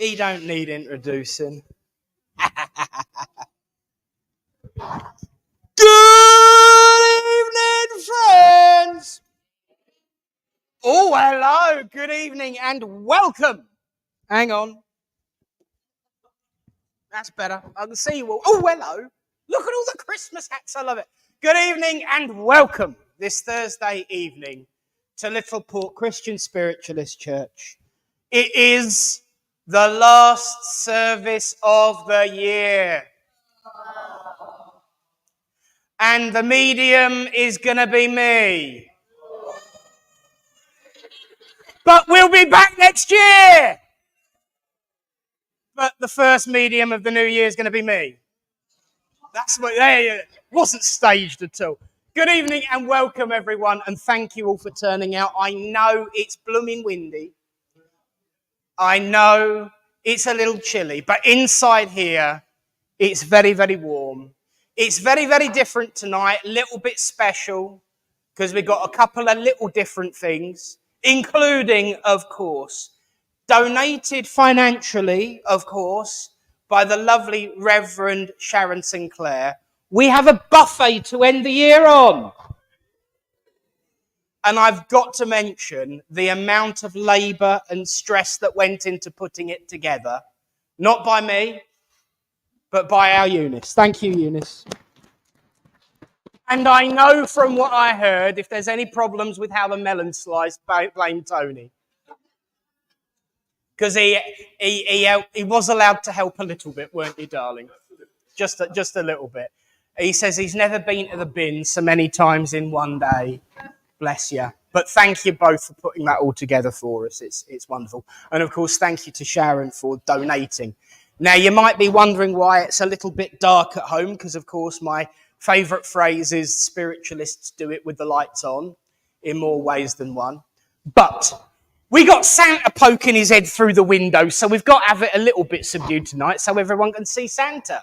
He don't need introducing. Good evening, friends. Oh, hello. Good evening and welcome. Hang on. That's better. I can see you all. Oh, hello. Look at all the Christmas hats. I love it. Good evening and welcome this Thursday evening to Littleport Christian Spiritualist Church. It is the last service of the year. And the medium is going to be me. But we'll be back next year. But the first medium of the new year is going to be me. That's what it wasn't staged at all. Good evening and welcome, everyone, and thank you all for turning out. I know it's blooming windy. I know it's a little chilly, but inside here, it's very, very warm. It's very, very different tonight, a little bit special, because we've got a couple of little different things, including, of course, donated financially, of course, by the lovely Reverend Sharon Sinclair. We have a buffet to end the year on. And I've got to mention the amount of labour and stress that went into putting it together. Not by me, but by our Eunice. Thank you, Eunice. And I know from what I heard, if there's any problems with how the melon sliced, blame Tony. Because he was allowed to help a little bit, weren't you, darling? Just a little bit. He says he's never been to the bin so many times in one day. Bless you. But thank you both for putting that all together for us. It's wonderful. And, of course, thank you to Sharon for donating. Now, you might be wondering why it's a little bit dark at home, because, of course, my favourite phrase is spiritualists do it with the lights on in more ways than one. But we got Santa poking his head through the window, so we've got to have it a little bit subdued tonight so everyone can see Santa.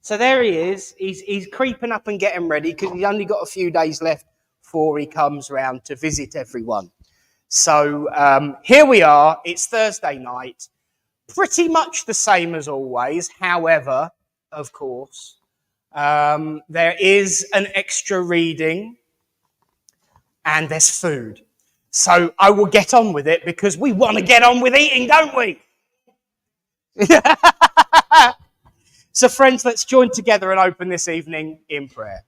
So there he is. He's creeping up and getting ready because he's only got a few days left before he comes round to visit everyone. So here we are. It's Thursday night. Pretty much the same as always. However, of course, there is an extra reading and there's food. So I will get on with it because we want to get on with eating, don't we? So friends, let's join together and open this evening in prayer.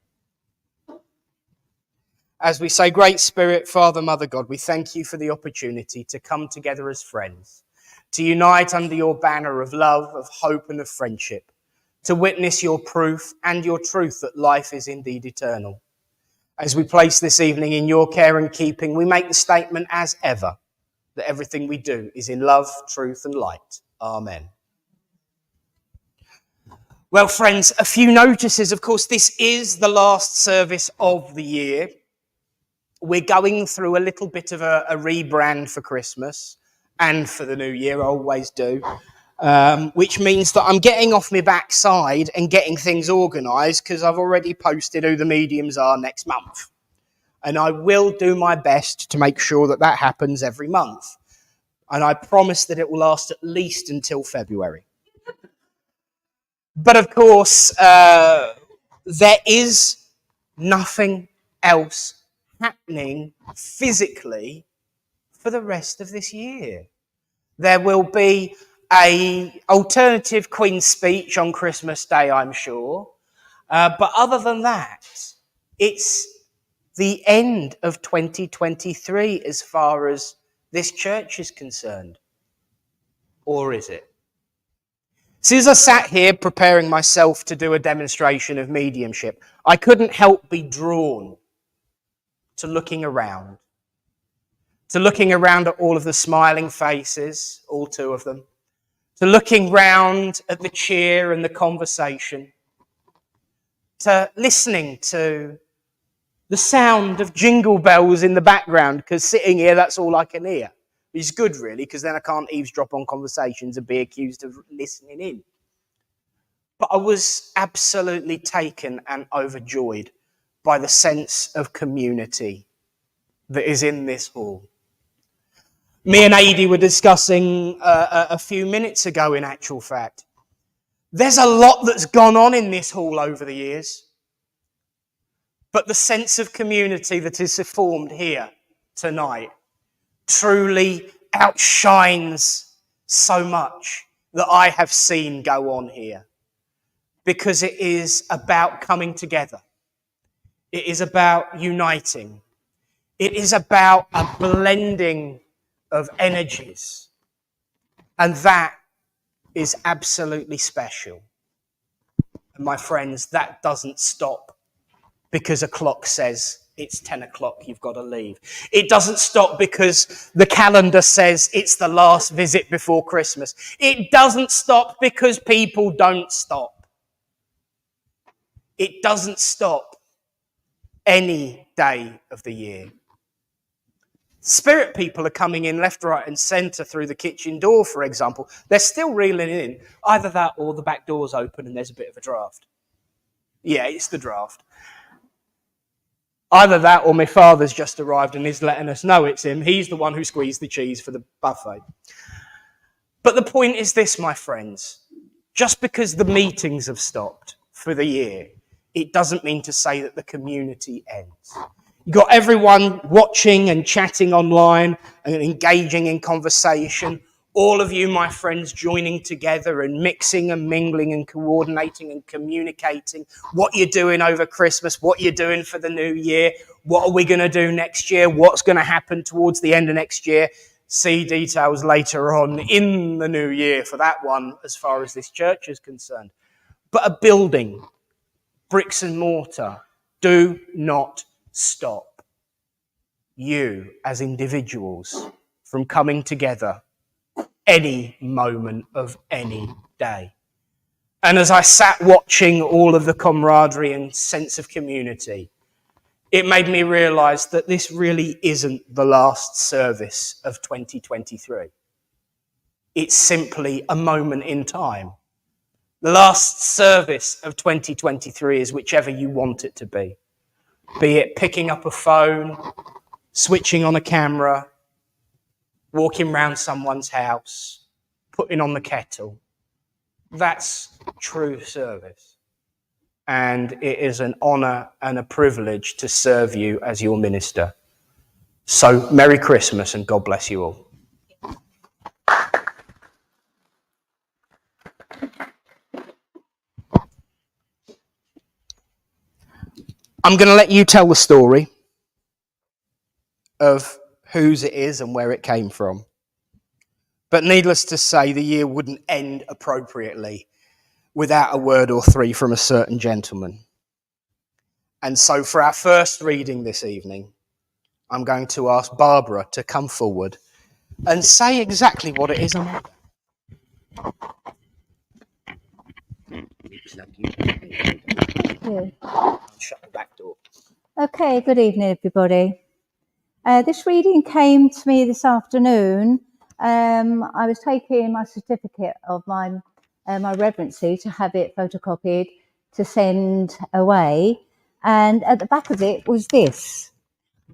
As we say, Great Spirit, Father, Mother, God, we thank you for the opportunity to come together as friends, to unite under your banner of love, of hope and of friendship, to witness your proof and your truth that life is indeed eternal. As we place this evening in your care and keeping, we make the statement as ever that everything we do is in love, truth and light. Amen. Well, friends, a few notices. Of course, this is the last service of the year. We're going through a little bit of a rebrand for Christmas and for the new year, I always do, which means that I'm getting off my backside and getting things organised because I've already posted who the mediums are next month. And I will do my best to make sure that that happens every month. And I promise that it will last at least until February. But of course, there is nothing else happening physically for the rest of this year. There will be an alternative Queen's speech on Christmas Day, I'm sure. But other than that, it's the end of 2023 as far as this church is concerned. Or is it? So as I sat here preparing myself to do a demonstration of mediumship, I couldn't help be drawn to looking around at all of the smiling faces, all two of them, to looking round at the cheer and the conversation, to listening to the sound of jingle bells in the background, because sitting here, that's all I can hear. It's good, really, because then I can't eavesdrop on conversations and be accused of listening in. But I was absolutely taken and overjoyed by the sense of community that is in this hall. Me and Adi were discussing a few minutes ago, in actual fact. There's a lot that's gone on in this hall over the years. But the sense of community that is formed here tonight truly outshines so much that I have seen go on here. Because it is about coming together. It is about uniting. It is about a blending of energies. And that is absolutely special. And my friends, that doesn't stop because a clock says it's 10 o'clock, you've got to leave. It doesn't stop because the calendar says it's the last visit before Christmas. It doesn't stop because people don't stop. It doesn't stop any day of the year. Spirit people are coming in left, right and centre through the kitchen door, for example. They're still reeling in. Either that or the back door's open and there's a bit of a draft. Yeah, it's the draft. Either that or my father's just arrived and is letting us know it's him. He's the one who squeezed the cheese for the buffet. But the point is this, my friends. Just because the meetings have stopped for the year, it doesn't mean to say that the community ends. You've got everyone watching and chatting online and engaging in conversation. All of you, my friends, joining together and mixing and mingling and coordinating and communicating what you're doing over Christmas, what you're doing for the new year, what are we going to do next year, what's going to happen towards the end of next year. See details later on in the new year for that one as far as this church is concerned. But a building, bricks and mortar, do not stop you as individuals from coming together any moment of any day. And as I sat watching all of the camaraderie and sense of community, it made me realise that this really isn't the last service of 2023. It's simply a moment in time. The last service of 2023 is whichever you want it to be it picking up a phone, switching on a camera, walking round someone's house, putting on the kettle. That's true service. And it is an honour and a privilege to serve you as your minister. So, Merry Christmas and God bless you all. I'm going to let you tell the story of whose it is and where it came from. But needless to say, the year wouldn't end appropriately without a word or three from a certain gentleman. And so for our first reading this evening, I'm going to ask Barbara to come forward and say exactly what it is I'm on. Shut the back door. Okay, good evening, everybody. This reading came to me this afternoon. I was taking my certificate of my reverency to have it photocopied to send away. And at the back of it was this.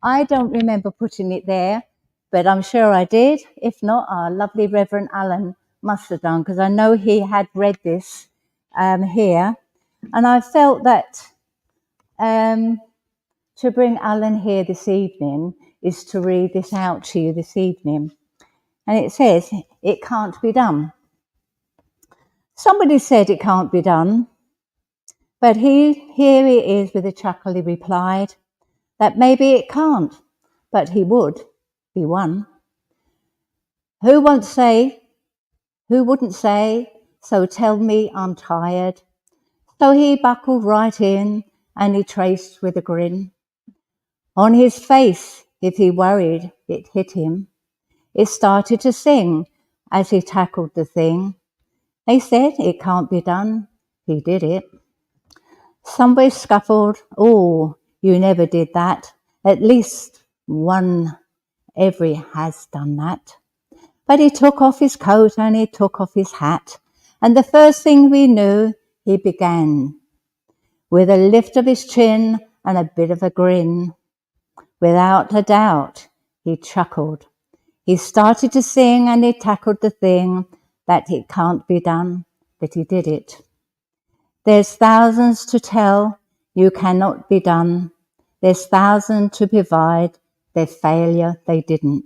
I don't remember putting it there, but I'm sure I did. If not, our lovely Reverend Alan must have done, because I know he had read this here. And I felt that to bring Alan here this evening is to read this out to you this evening. And it says, it can't be done. Somebody said it can't be done, but here he is with a chuckle, he replied, that maybe it can't, but he would be one. Who wouldn't say, so tell me I'm tired. So he buckled right in and he traced with a grin. On his face, if he worried, it hit him. It started to sing as he tackled the thing. They said it can't be done. He did it. Somebody scuffled, oh, you never did that. At least one every has done that. But he took off his coat and he took off his hat. And the first thing we knew, he began with a lift of his chin and a bit of a grin. Without a doubt, he chuckled. He started to sing and he tackled the thing that it can't be done, but he did it. There's thousands to tell, you cannot be done. There's thousands to provide, their failure they didn't.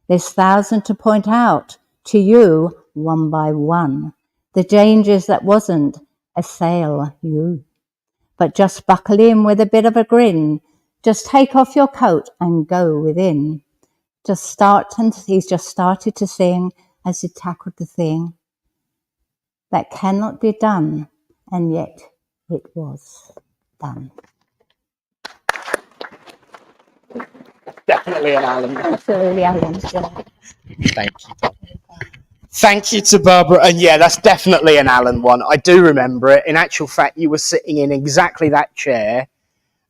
There's thousands to point out to you one by one, the dangers that wasn't assail you. But just buckle in with a bit of a grin, just take off your coat and go within. He's just started to sing as he tackled the thing that cannot be done, and yet it was done. Definitely an Alan. Absolutely, Alan. Thank you. Thank you to Barbara. And yeah, that's definitely an Alan one. I do remember it. In actual fact, you were sitting in exactly that chair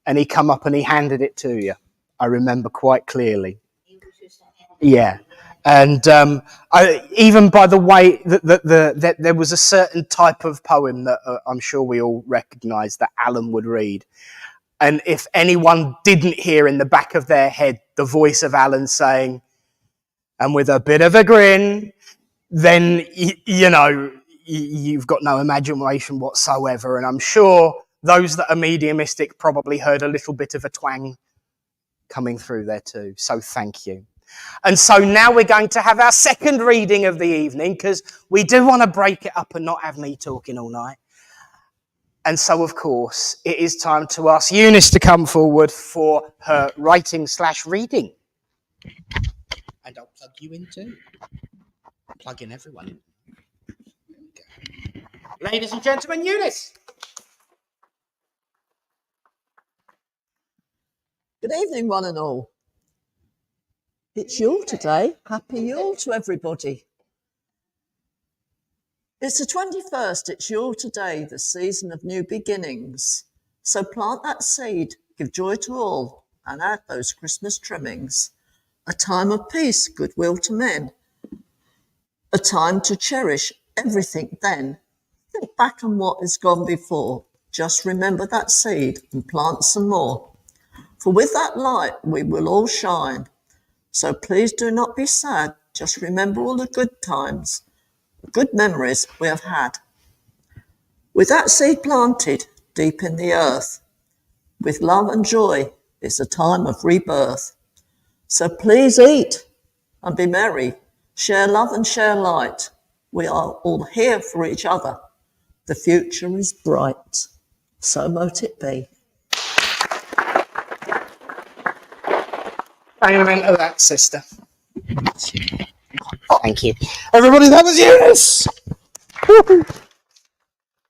and he come up and he handed it to you. I remember quite clearly. Yeah. And even by the way that there was a certain type of poem that I'm sure we all recognise that Alan would read. And if anyone didn't hear in the back of their head the voice of Alan saying, and with a bit of a grin, then, you've got no imagination whatsoever. And I'm sure those that are mediumistic probably heard a little bit of a twang coming through there too. So thank you. And so now we're going to have our second reading of the evening, because we do want to break it up and not have me talking all night. And so, of course, it is time to ask Eunice to come forward for her writing/reading. And I'll plug you in too. Plug in everyone in. There we go. Ladies and gentlemen, Eunice. Good evening, one and all. It's Yule today. Happy Yule to everybody. It's the 21st. It's Yule today, the season of new beginnings. So plant that seed, give joy to all, and add those Christmas trimmings. A time of peace, goodwill to men. A time to cherish everything then. Think back on what has gone before. Just remember that seed and plant some more. For with that light we will all shine. So please do not be sad. Just remember all the good times, good memories we have had. With that seed planted deep in the earth, with love and joy, it's a time of rebirth. So please eat and be merry, share love and share light. We are all here for each other. The future is bright. So mote it be. Amen to that, sister. Thank you. Everybody, that was Eunice.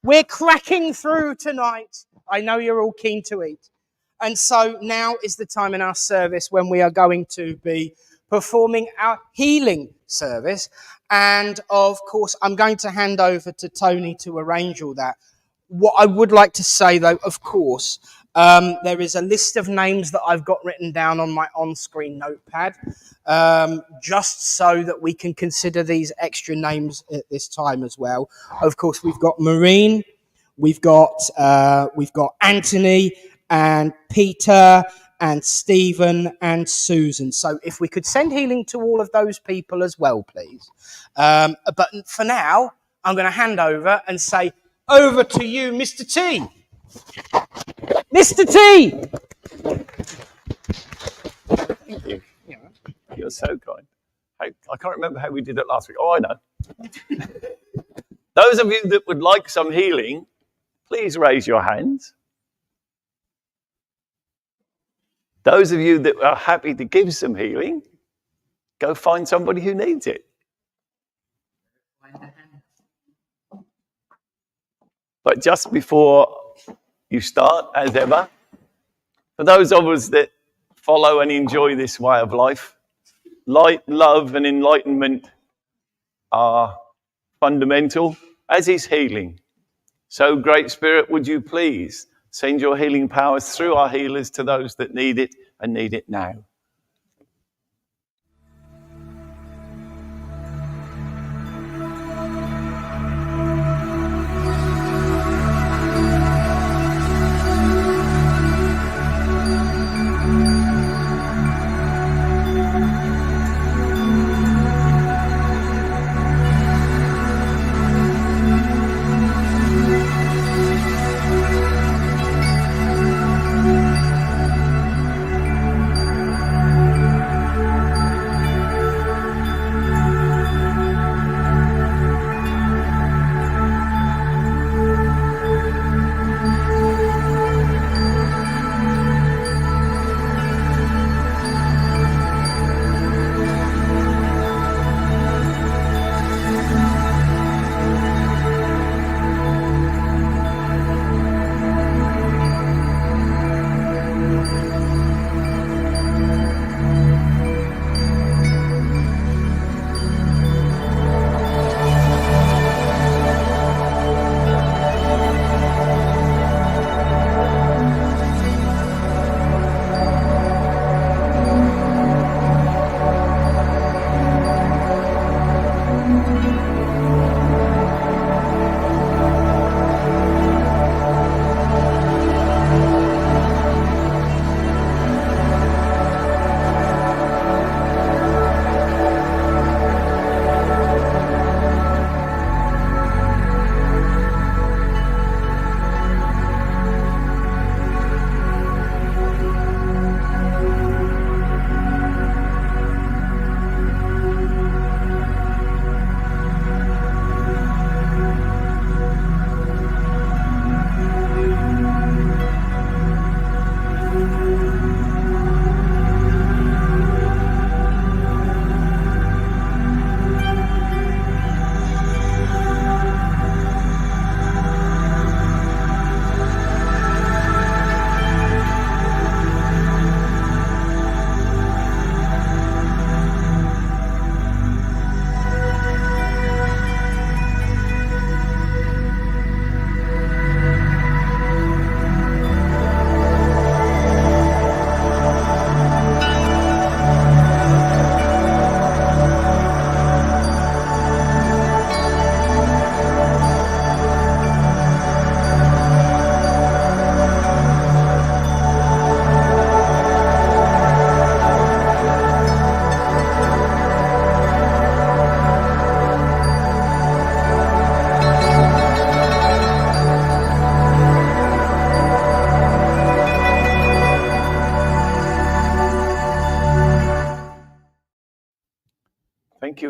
We're cracking through tonight. I know you're all keen to eat. And so now is the time in our service when we are going to be performing our healing service. And of course, I'm going to hand over to Tony to arrange all that. What I would like to say, though, of course, there is a list of names that I've got written down on my on-screen notepad, just so that we can consider these extra names at this time as well. Of course, we've got Maureen, we've got Anthony and Peter and Stephen and Susan. So if we could send healing to all of those people as well, please. But for now, I'm going to hand over and say, over to you, Mr. T. Mr. T! Thank you. You're so kind. I can't remember how we did it last week. Oh, I know. Those of you that would like some healing, please raise your hands. Those of you that are happy to give some healing, go find somebody who needs it. But just before you start, as ever, for those of us that follow and enjoy this way of life, light, love, and enlightenment are fundamental, as is healing. So, Great Spirit, would you please send your healing powers through our healers to those that need it and need it now.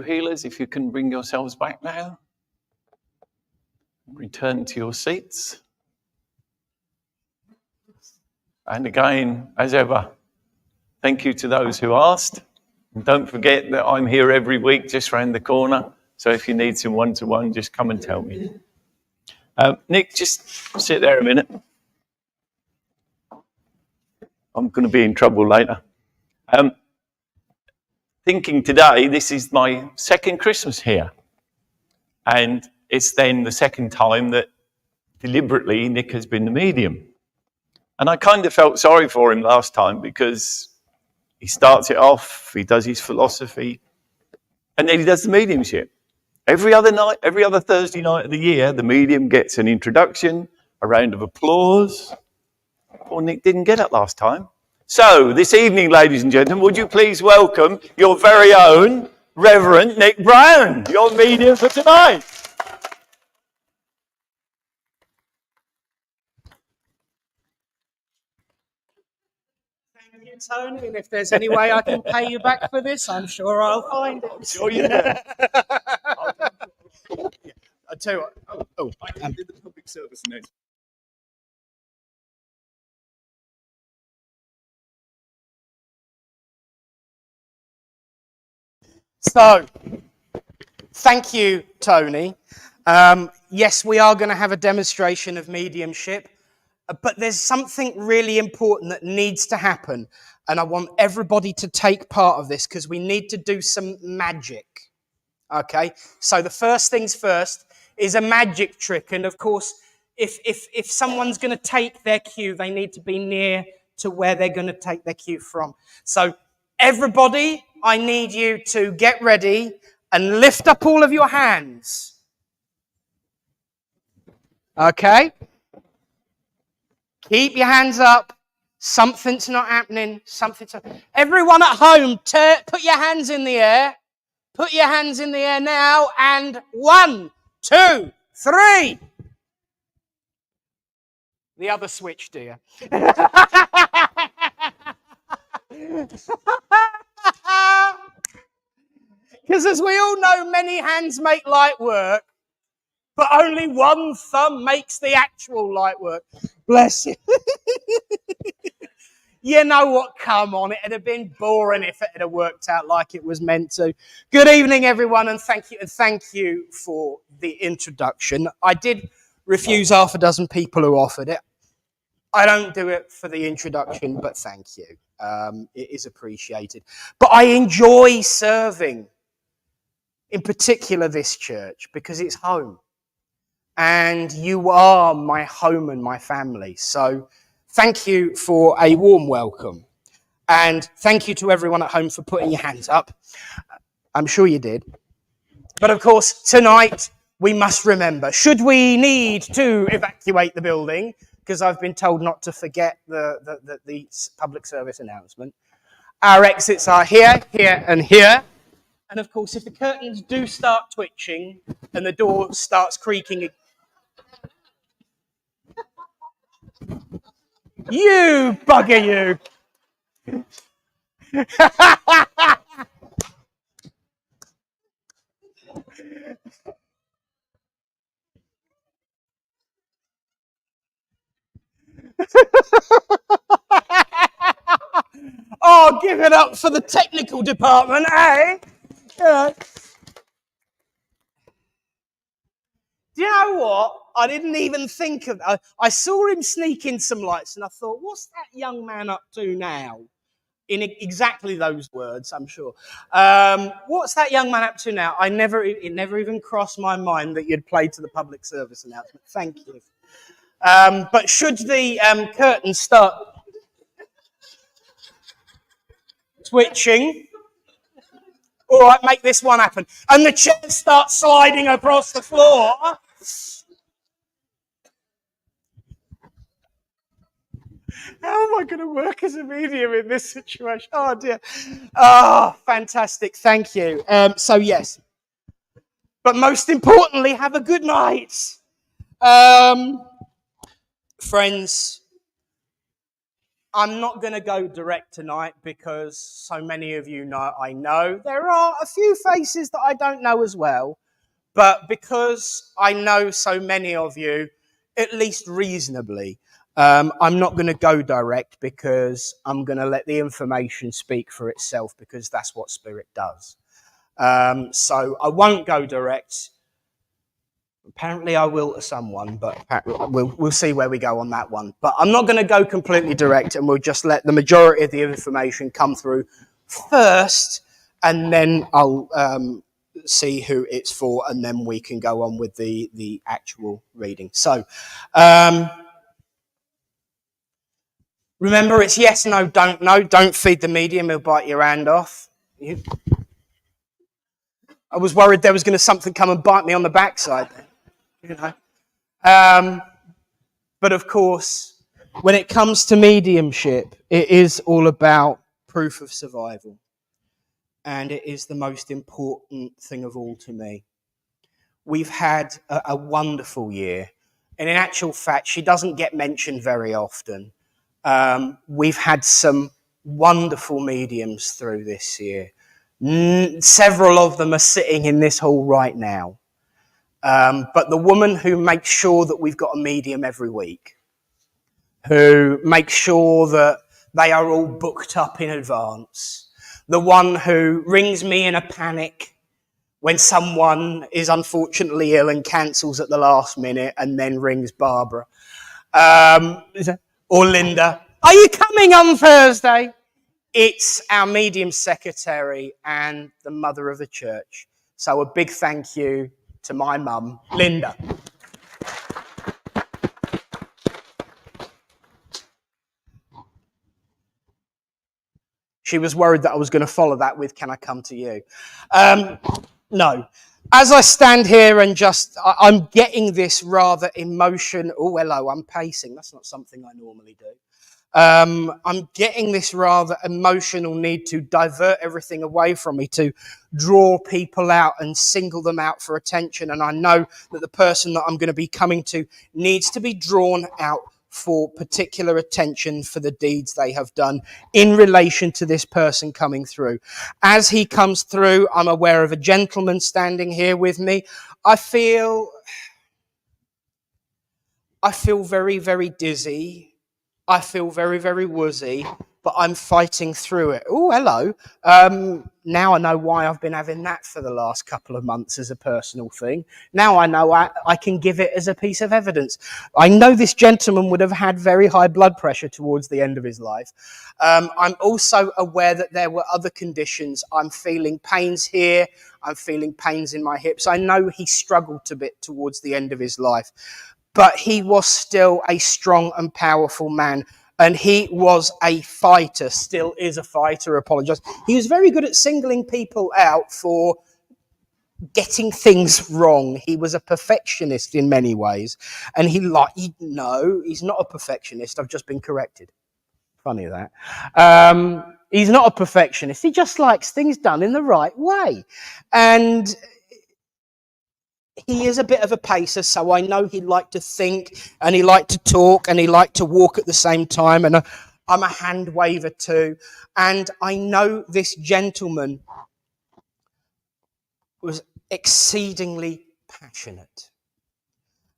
healers, if you can bring yourselves back now. Return to your seats. And again, as ever, thank you to those who asked. And don't forget that I'm here every week, just round the corner. So if you need some one-to-one, just come and tell me. Nick, just sit there a minute. I'm going to be in trouble later. Thinking today, this is my second Christmas here. And it's then the second time that deliberately Nick has been the medium. And I kind of felt sorry for him last time because he starts it off, he does his philosophy, and then he does the mediumship. Every other night, every other Thursday night of the year, the medium gets an introduction, a round of applause. Poor Nick didn't get it last time. So, this evening, ladies and gentlemen, would you please welcome your very own Reverend Nick Brown, your medium for tonight. Thank you, Tony. And if there's any way I can pay you back for this, I'm sure I'll find it. Sure, yeah. I tell you what. I did the public service announcement. So, thank you, Tony. Yes, we are going to have a demonstration of mediumship, but there's something really important that needs to happen, and I want everybody to take part of this because we need to do some magic. Okay, so the first things first is a magic trick, and of course, if someone's going to take their cue, they need to be near to where they're going to take their cue from. So, everybody, I need you to get ready and lift up all of your hands. Okay? Keep your hands up. Something's not happening. Everyone at home, put your hands in the air. Put your hands in the air now. And 1, 2, 3. The other switch, dear. Because as we all know, many hands make light work, but only one thumb makes the actual light work. Bless you. You know what? Come on. It'd have been boring if it had worked out like it was meant to. Good evening, everyone, and thank you for the introduction. I did refuse half a dozen people who offered it. I don't do it for the introduction, but thank you. It is appreciated. But I enjoy serving, in particular this church, because it's home. And you are my home and my family. So thank you for a warm welcome. And thank you to everyone at home for putting your hands up. I'm sure you did. But of course, tonight we must remember, should we need to evacuate the building, because I've been told not to forget the public service announcement, our exits are here, here, and here. And of course, if the curtains do start twitching and the door starts creaking, you bugger you! Oh, give it up for the technical department, eh? Yeah. Do you know what? I didn't even think of that. I saw him sneak in some lights and I thought, what's that young man up to now? In exactly those words, I'm sure. What's that young man up to now? It never even crossed my mind that you'd play to the public service announcement. Thank you. But should the curtains start twitching, all right, make this one happen. And the chairs start sliding across the floor. How am I going to work as a medium in this situation? Oh, dear. Oh, fantastic. Thank you. So, yes. But most importantly, have a good night. Friends, I'm not going to go direct tonight because so many of you know I know. There are a few faces that I don't know as well, but because I know so many of you, at least reasonably, I'm not going to go direct because I'm going to let the information speak for itself because that's what Spirit does. So I won't go direct. Apparently I will to someone, but we'll see where we go on that one. But I'm not going to go completely direct, and we'll just let the majority of the information come through first, and then I'll see who it's for, and then we can go on with the actual reading. So remember, it's yes, no, don't know. Don't feed the medium, he'll bite your hand off. I was worried there was going to something come and bite me on the backside then. You know, but of course, when it comes to mediumship, it is all about proof of survival, and it is the most important thing of all to me. We've had a wonderful year, and in actual fact, she doesn't get mentioned very often. We've had some wonderful mediums through this year. Several of them are sitting in this hall right now. But the woman who makes sure that we've got a medium every week, who makes sure that they are all booked up in advance, the one who rings me in a panic when someone is unfortunately ill and cancels at the last minute and then rings Barbara, or Linda, are you coming on Thursday? It's our medium secretary and the mother of the church. So a big thank you to my mum, Linda. She was worried that I was going to follow that with, can I come to you? No. As I stand here and I'm getting this rather emotion. Oh, hello, I'm pacing. That's not something I normally do. I'm getting this rather emotional need to divert everything away from me, to draw people out and single them out for attention. And I know that the person that I'm going to be coming to needs to be drawn out for particular attention for the deeds they have done in relation to this person coming through. As he comes through, I'm aware of a gentleman standing here with me. I feel very, very dizzy. I feel very, very woozy, but I'm fighting through it. Oh, hello. Now I know why I've been having that for the last couple of months as a personal thing. Now I know I can give it as a piece of evidence. I know this gentleman would have had very high blood pressure towards the end of his life. I'm also aware that there were other conditions. I'm feeling pains here. I'm feeling pains in my hips. I know he struggled a bit towards the end of his life, but he was still a strong and powerful man. And he was a fighter, still is a fighter, apologise. He was very good at singling people out for getting things wrong. He was a perfectionist in many ways. And no, he's not a perfectionist. I've just been corrected. Funny that. He's not a perfectionist. He just likes things done in the right way. And he is a bit of a pacer, so I know he liked to think, and he liked to talk, and he liked to walk at the same time, and I'm a hand waver too. And I know this gentleman was exceedingly passionate.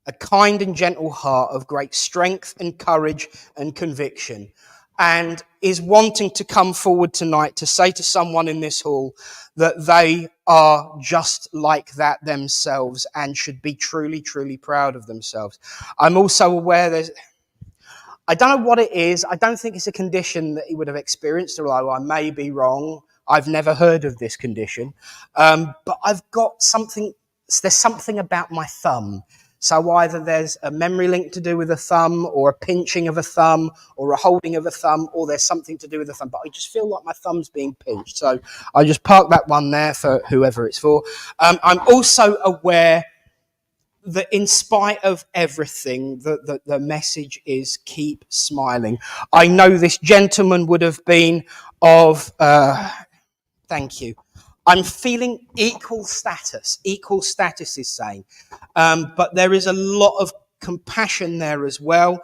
A kind and gentle heart of great strength and courage and conviction, and is wanting to come forward tonight to say to someone in this hall that they are just like that themselves and should be truly, truly proud of themselves. I'm also aware I don't know what it is. I don't think it's a condition that he would have experienced, although I may be wrong. I've never heard of this condition. But there's something about my thumb. So either there's a memory link to do with a thumb, or a pinching of a thumb, or a holding of a thumb, or there's something to do with a thumb. But I just feel like my thumb's being pinched. So I just park that one there for whoever it's for. I'm also aware that in spite of everything, the message is keep smiling. I know this gentleman would have been of... thank you. I'm feeling equal status is saying. But there is a lot of compassion there as well.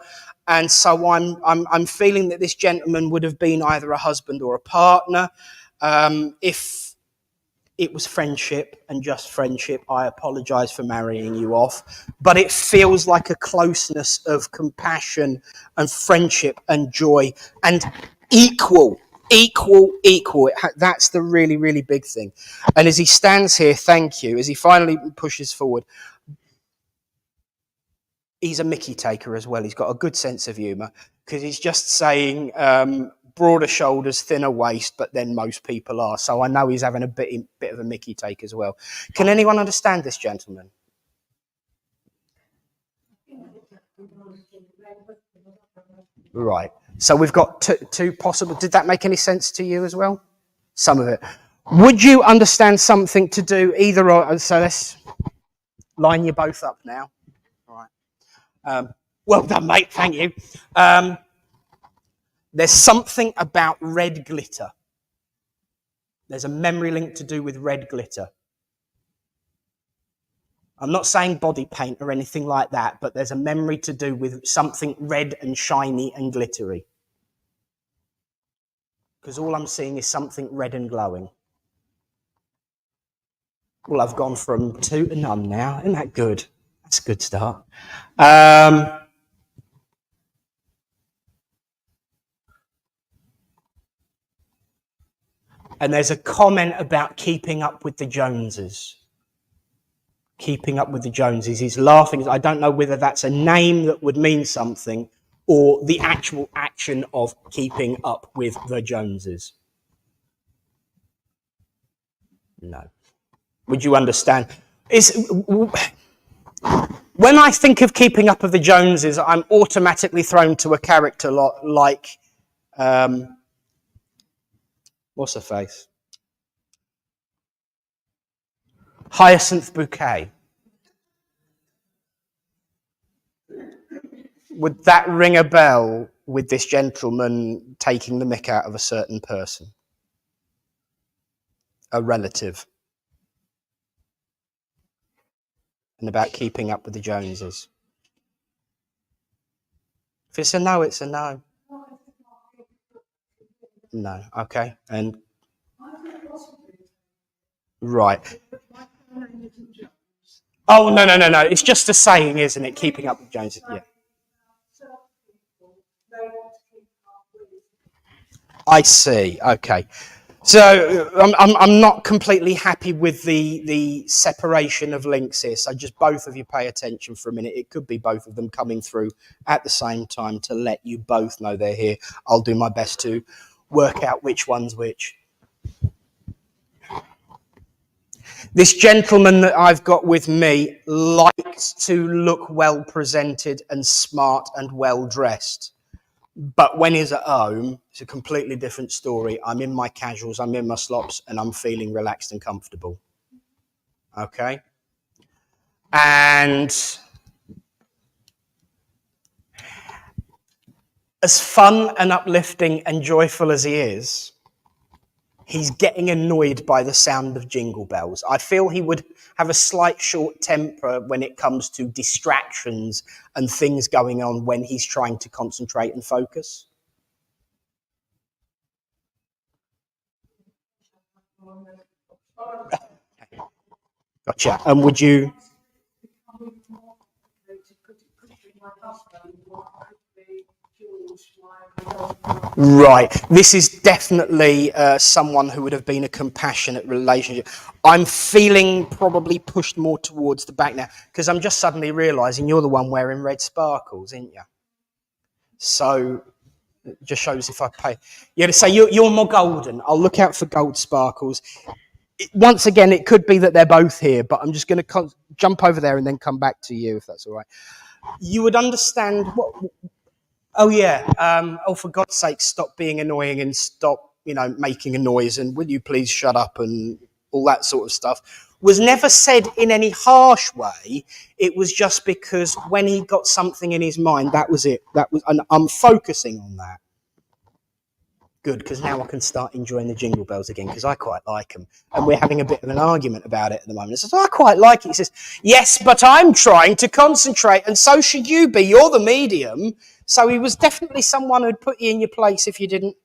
And so I'm feeling that this gentleman would have been either a husband or a partner. If it was friendship and just friendship, I apologise for marrying you off. But it feels like a closeness of compassion and friendship and joy and equal. That's the really, really big thing. And as he stands here, thank you, as he finally pushes forward, he's a Mickey taker as well. He's got a good sense of humour because he's just saying broader shoulders, thinner waist, but then most people are. So I know he's having a bit of a Mickey take as well. Can anyone understand this gentleman? Right. So we've got two possible. Did that make any sense to you as well? Some of it. Would you understand something to do either or? So let's line you both up now. All right. Well done, mate. Thank you. There's something about red glitter. There's a memory link to do with red glitter. I'm not saying body paint or anything like that, but there's a memory to do with something red and shiny and glittery. Because all I'm seeing is something red and glowing. Well, I've gone from 2 to none now. Isn't that good? That's a good start. And there's a comment about keeping up with the Joneses. Keeping up with the Joneses. He's laughing. I don't know whether that's a name that would mean something or the actual action of keeping up with the Joneses. No. Would you understand? When I think of keeping up with the Joneses, I'm automatically thrown to a character like, what's her face? Hyacinth Bouquet. Would that ring a bell with this gentleman taking the mick out of a certain person? A relative. And about keeping up with the Joneses. If it's a no, it's a no. No, okay. And right. Oh, no. It's just a saying, isn't it? Keeping up with Joneses. Yeah. I see. Okay. So I'm not completely happy with the separation of links here. So just both of you pay attention for a minute. It could be both of them coming through at the same time to let you both know they're here. I'll do my best to work out which one's which. This gentleman that I've got with me likes to look well presented and smart and well dressed. But when he's at home, it's a completely different story. I'm in my casuals, I'm in my slops, and I'm feeling relaxed and comfortable. Okay? And as fun and uplifting and joyful as he is, he's getting annoyed by the sound of jingle bells. I feel he would have a slight short temper when it comes to distractions and things going on when he's trying to concentrate and focus. Gotcha. And would you... Right. This is definitely someone who would have been a compassionate relationship. I'm feeling probably pushed more towards the back now because I'm just suddenly realising you're the one wearing red sparkles, aren't you? So it just shows if I pay. Yeah, so you're more golden. I'll look out for gold sparkles. Once again, it could be that they're both here, but I'm just going to jump over there and then come back to you if that's all right. You would understand what... Oh, yeah. For God's sake, stop being annoying and stop, making a noise. And will you please shut up and all that sort of stuff. Was never said in any harsh way. It was just because when he got something in his mind, that was it. And I'm focusing on that. Good, because now I can start enjoying the jingle bells again, because I quite like them. And we're having a bit of an argument about it at the moment. I says, I quite like it. He says, yes, but I'm trying to concentrate, and so should you be. You're the medium. So he was definitely someone who'd put you in your place if you didn't.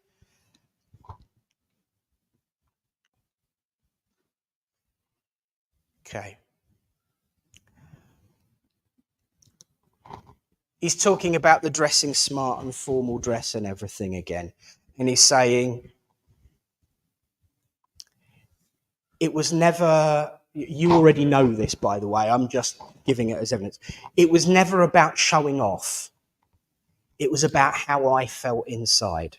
Okay. He's talking about the dressing smart and formal dress and everything again. And he's saying, it was never, you already know this, by the way, I'm just giving it as evidence. It was never about showing off. It was about how I felt inside.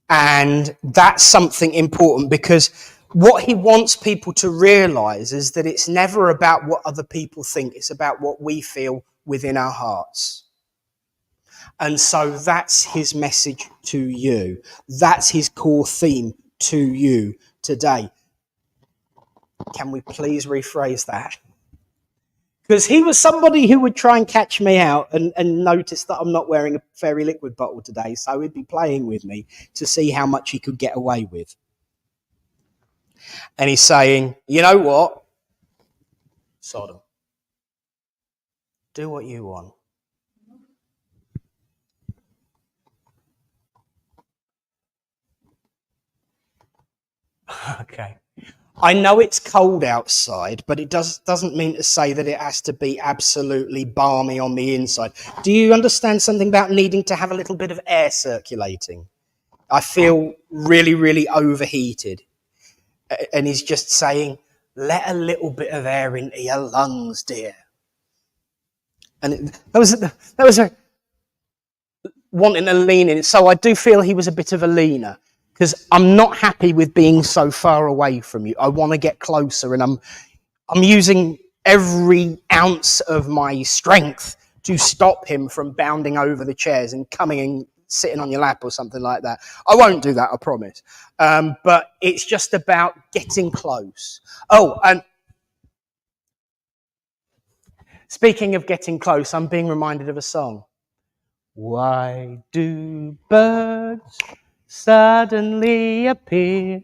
And that's something important, because what he wants people to realize is that it's never about what other people think. It's about what we feel within our hearts. And so that's his message to you. That's his core theme to you today. Can we please rephrase that? Because he was somebody who would try and catch me out and notice that I'm not wearing a fairy liquid bottle today. So he'd be playing with me to see how much he could get away with. And he's saying, you know what? Sodom. Do what you want. Okay. I know it's cold outside, but it doesn't mean to say that it has to be absolutely balmy on the inside. Do you understand something about needing to have a little bit of air circulating? I feel really, really overheated. And he's just saying, let a little bit of air into your lungs, dear. And that was a wanting to lean in. So I do feel he was a bit of a leaner, because I'm not happy with being so far away from you. I want to get closer, and I'm using every ounce of my strength to stop him from bounding over the chairs and coming and sitting on your lap or something like that. I won't do that, I promise. But it's just about getting close. Oh, and speaking of getting close, I'm being reminded of a song. Why do birds suddenly appear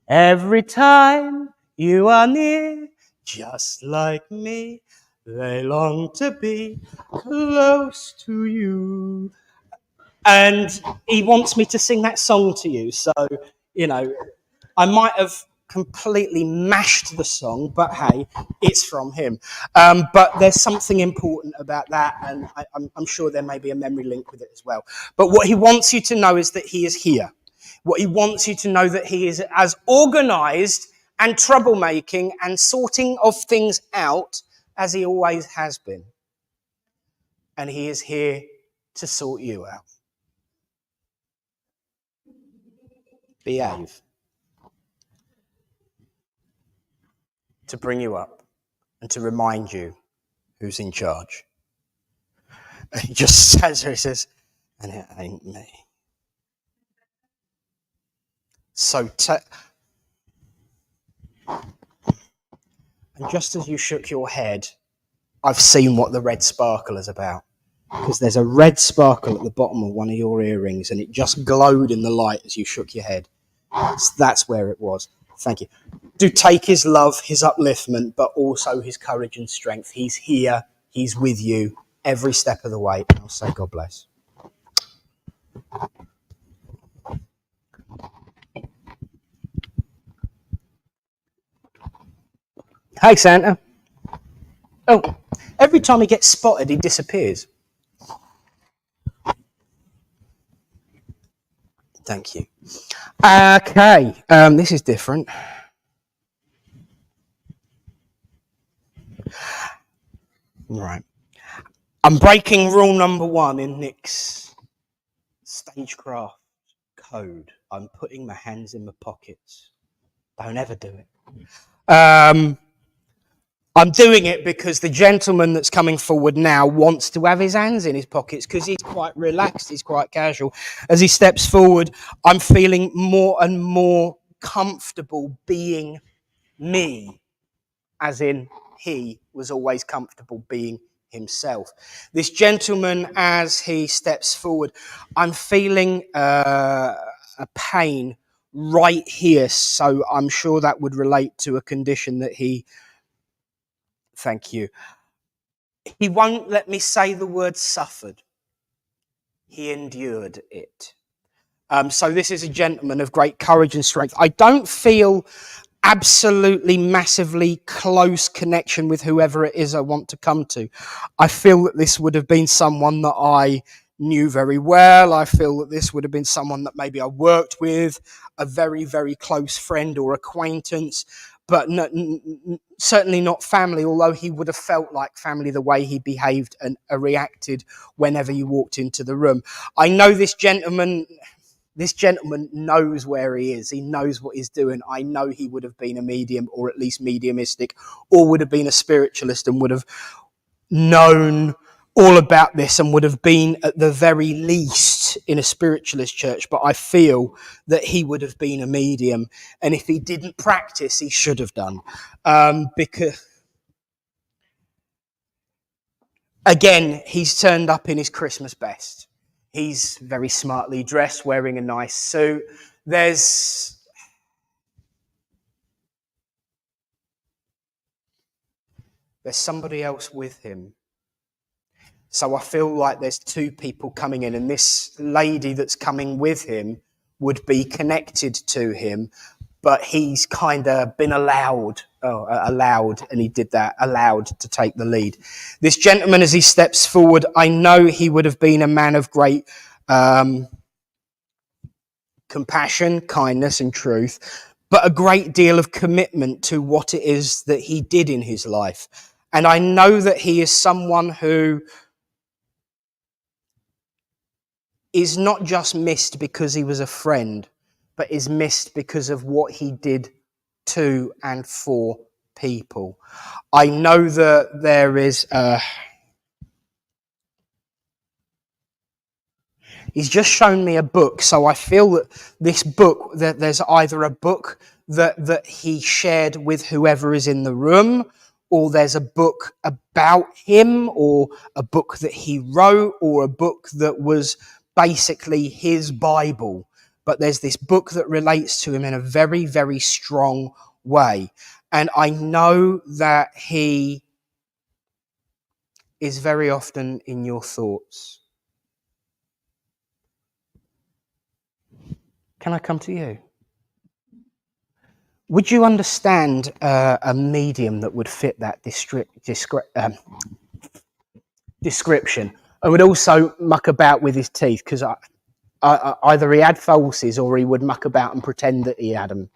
every time you are near? Just like me, they long to be close to you. And he wants me to sing that song to you. So, you know, I might have completely mashed the song, but hey, it's from him. But there's something important about that, and I'm sure there may be a memory link with it as well. But what he wants you to know is that he is here. What he wants you to know that he is as organised and troublemaking and sorting of things out as he always has been. And he is here to sort you out. Behave. To bring you up and to remind you who's in charge. And he just stands there, he says, and it ain't me. So, and just as you shook your head, I've seen what the red sparkle is about. Because there's a red sparkle at the bottom of one of your earrings, and it just glowed in the light as you shook your head. So that's where it was. Thank you. Do take his love, his upliftment, but also his courage and strength. He's here. He's with you every step of the way. And I'll say God bless. Hey, Santa. Oh, every time he gets spotted, he disappears. Thank you. Okay, this is different. Right. I'm breaking rule number 1 in Nick's stagecraft code. I'm putting my hands in my pockets. Don't ever do it. I'm doing it because the gentleman that's coming forward now wants to have his hands in his pockets because he's quite relaxed, he's quite casual. As he steps forward, I'm feeling more and more comfortable being me, as in he was always comfortable being himself. This gentleman, as he steps forward, I'm feeling a pain right here, so I'm sure that would relate to a condition that he... Thank you. He won't let me say the word suffered. He endured it. So this is a gentleman of great courage and strength. I don't feel absolutely massively close connection with whoever it is I want to come to. I feel that this would have been someone that I knew very well. I feel that this would have been someone that maybe I worked with, a very, very close friend or acquaintance, but certainly not family, although he would have felt like family the way he behaved and reacted whenever you walked into the room. I know this gentleman knows where he is. He knows what he's doing. I know he would have been a medium, or at least mediumistic, or would have been a spiritualist and would have known all about this and would have been at the very least in a spiritualist church. But I feel that he would have been a medium. And if he didn't practice, he should have done. Because, again, he's turned up in his Christmas best. He's very smartly dressed, wearing a nice suit. There's somebody else with him. So I feel like there's two people coming in, and this lady that's coming with him would be connected to him, but he's kind of been allowed, and he did that, allowed to take the lead. This gentleman, as he steps forward, I know he would have been a man of great compassion, kindness, and truth, but a great deal of commitment to what it is that he did in his life. And I know that he is someone who is not just missed because he was a friend, but is missed because of what he did to and for people. I know that there is... he's just shown me a book, so I feel that this book, that there's either a book that he shared with whoever is in the room, or there's a book about him, or a book that he wrote, or a book that was basically his Bible. But there's this book that relates to him in a very, very strong way. And I know that he is very often in your thoughts. Can I come to you? Would you understand a medium that would fit that description? And would also muck about with his teeth, because either he had falsies or he would muck about and pretend that he had them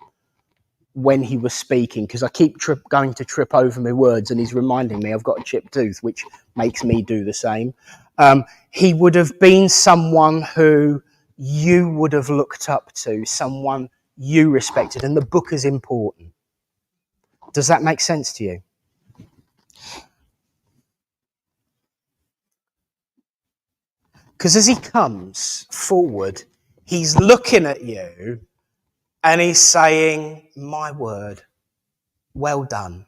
when he was speaking, because I keep going to trip over my words, and he's reminding me I've got a chipped tooth, which makes me do the same. He would have been someone who you would have looked up to, someone you respected, and the book is important. Does that make sense to you? Because as he comes forward, he's looking at you and he's saying, my word, well done.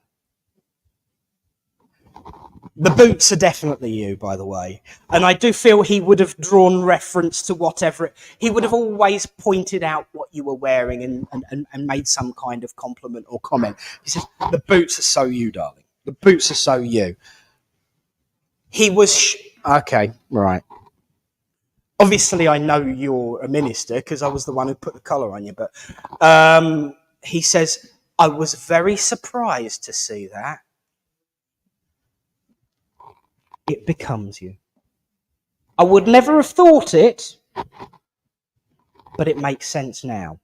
The boots are definitely you, by the way. And I do feel he would have drawn reference to whatever. He would have always pointed out what you were wearing and made some kind of compliment or comment. He says, the boots are so you, darling. The boots are so you. He was... Okay, right. Obviously, I know you're a minister because I was the one who put the collar on you. But he says, I was very surprised to see that. It becomes you. I would never have thought it, but it makes sense now.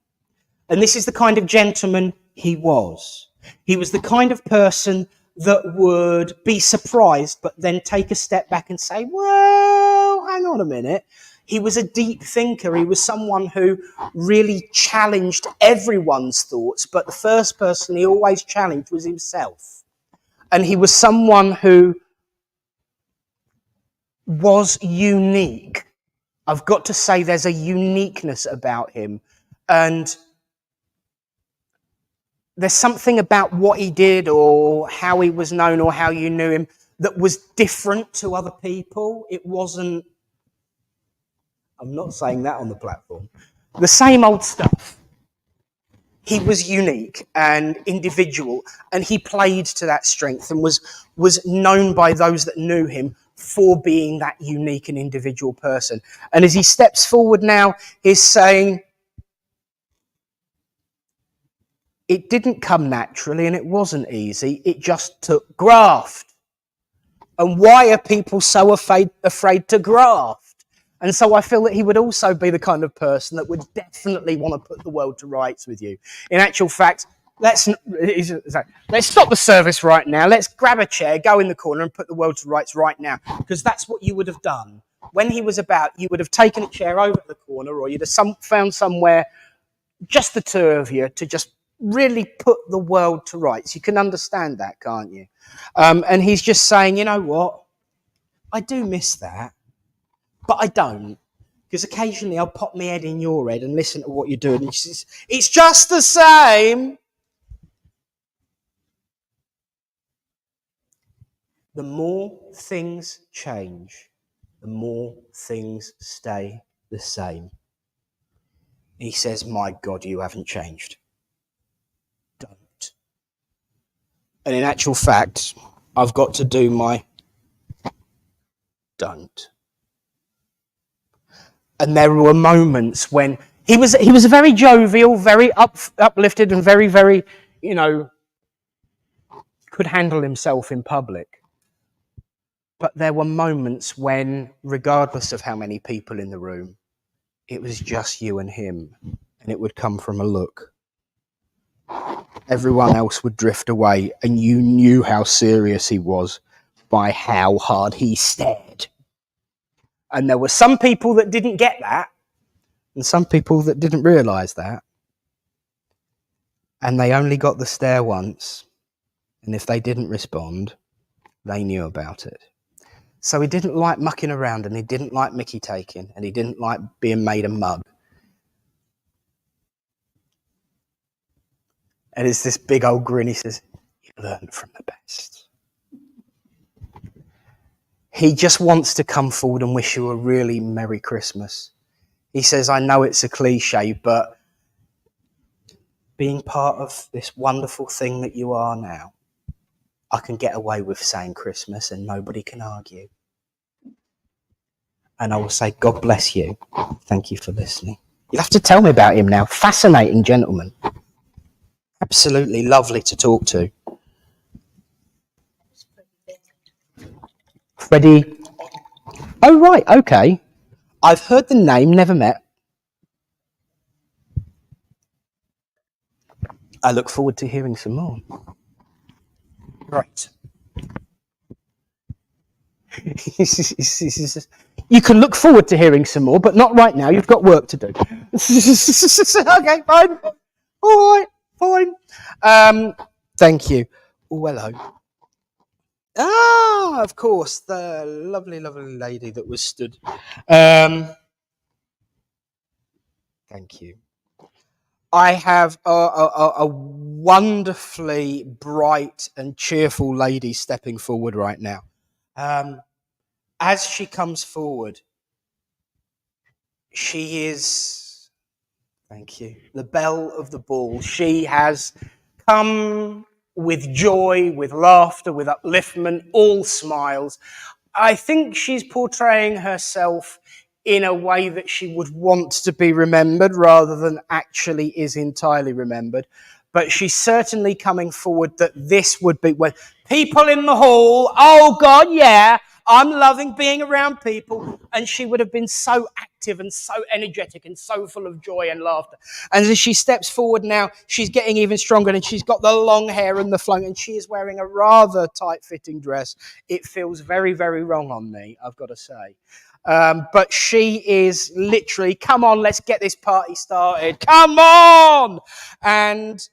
And this is the kind of gentleman he was. He was the kind of person that would be surprised, but then take a step back and say, well, hang on a minute. He was a deep thinker. He was someone who really challenged everyone's thoughts, but the first person he always challenged was himself. And he was someone who was unique. I've got to say there's a uniqueness about him. And there's something about what he did or how he was known or how you knew him that was different to other people. It wasn't, I'm not saying that on the platform, the same old stuff. He was unique and individual, and he played to that strength and was known by those that knew him for being that unique and individual person. And as he steps forward now, he's saying, it didn't come naturally and it wasn't easy. It just took graft. And why are people so afraid to graft? And so I feel that he would also be the kind of person that would definitely want to put the world to rights with you. In actual fact, let's stop the service right now. Let's grab a chair, go in the corner and put the world to rights right now. Because that's what you would have done. When he was about, you would have taken a chair over to the corner, or you'd have found somewhere, just the two of you, to just really put the world to rights. You can understand that, can't you? And he's just saying, you know what? I do miss that, but I don't. Because occasionally I'll pop my head in your head and listen to what you're doing. And it's just the same. The more things change, the more things stay the same. He says, my God, you haven't changed. Don't. And in actual fact, I've got to do my don't. And there were moments when he was very jovial, very uplifted, and very, very, could handle himself in public. But there were moments when, regardless of how many people in the room, it was just you and him, and it would come from a look. Everyone else would drift away, and you knew how serious he was by how hard he stared. And there were some people that didn't get that, and some people that didn't realise that. And they only got the stare once, and if they didn't respond, they knew about it. So he didn't like mucking around, and he didn't like mickey taking, and he didn't like being made a mug. And it's this big old grin. He says, you learn from the best. He just wants to come forward and wish you a really Merry Christmas. He says, I know it's a cliche, but being part of this wonderful thing that you are now, I can get away with saying Christmas and nobody can argue. And I will say, God bless you. Thank you for listening. You'll have to tell me about him now. Fascinating gentleman. Absolutely lovely to talk to. Freddie. Oh, right, okay. I've heard the name, never met. I look forward to hearing some more. Right. You can look forward to hearing some more, but not right now. You've got work to do. Okay, fine. All right, fine. Thank you. Oh, hello. Ah, of course, the lovely, lovely lady that was stood. Thank you. I have a wonderfully bright and cheerful lady stepping forward right now. As she comes forward, she is, thank you, the belle of the ball. She has come with joy, with laughter, with upliftment, all smiles. I think she's portraying herself in a way that she would want to be remembered rather than actually is entirely remembered. But she's certainly coming forward that this would be when people in the hall, oh God, yeah, I'm loving being around people. And she would have been so active and so energetic and so full of joy and laughter. And as she steps forward now, she's getting even stronger, and she's got the long hair and the flung, and she is wearing a rather tight-fitting dress. It feels very, very wrong on me, I've got to say. But she is literally, come on, let's get this party started. Come on! And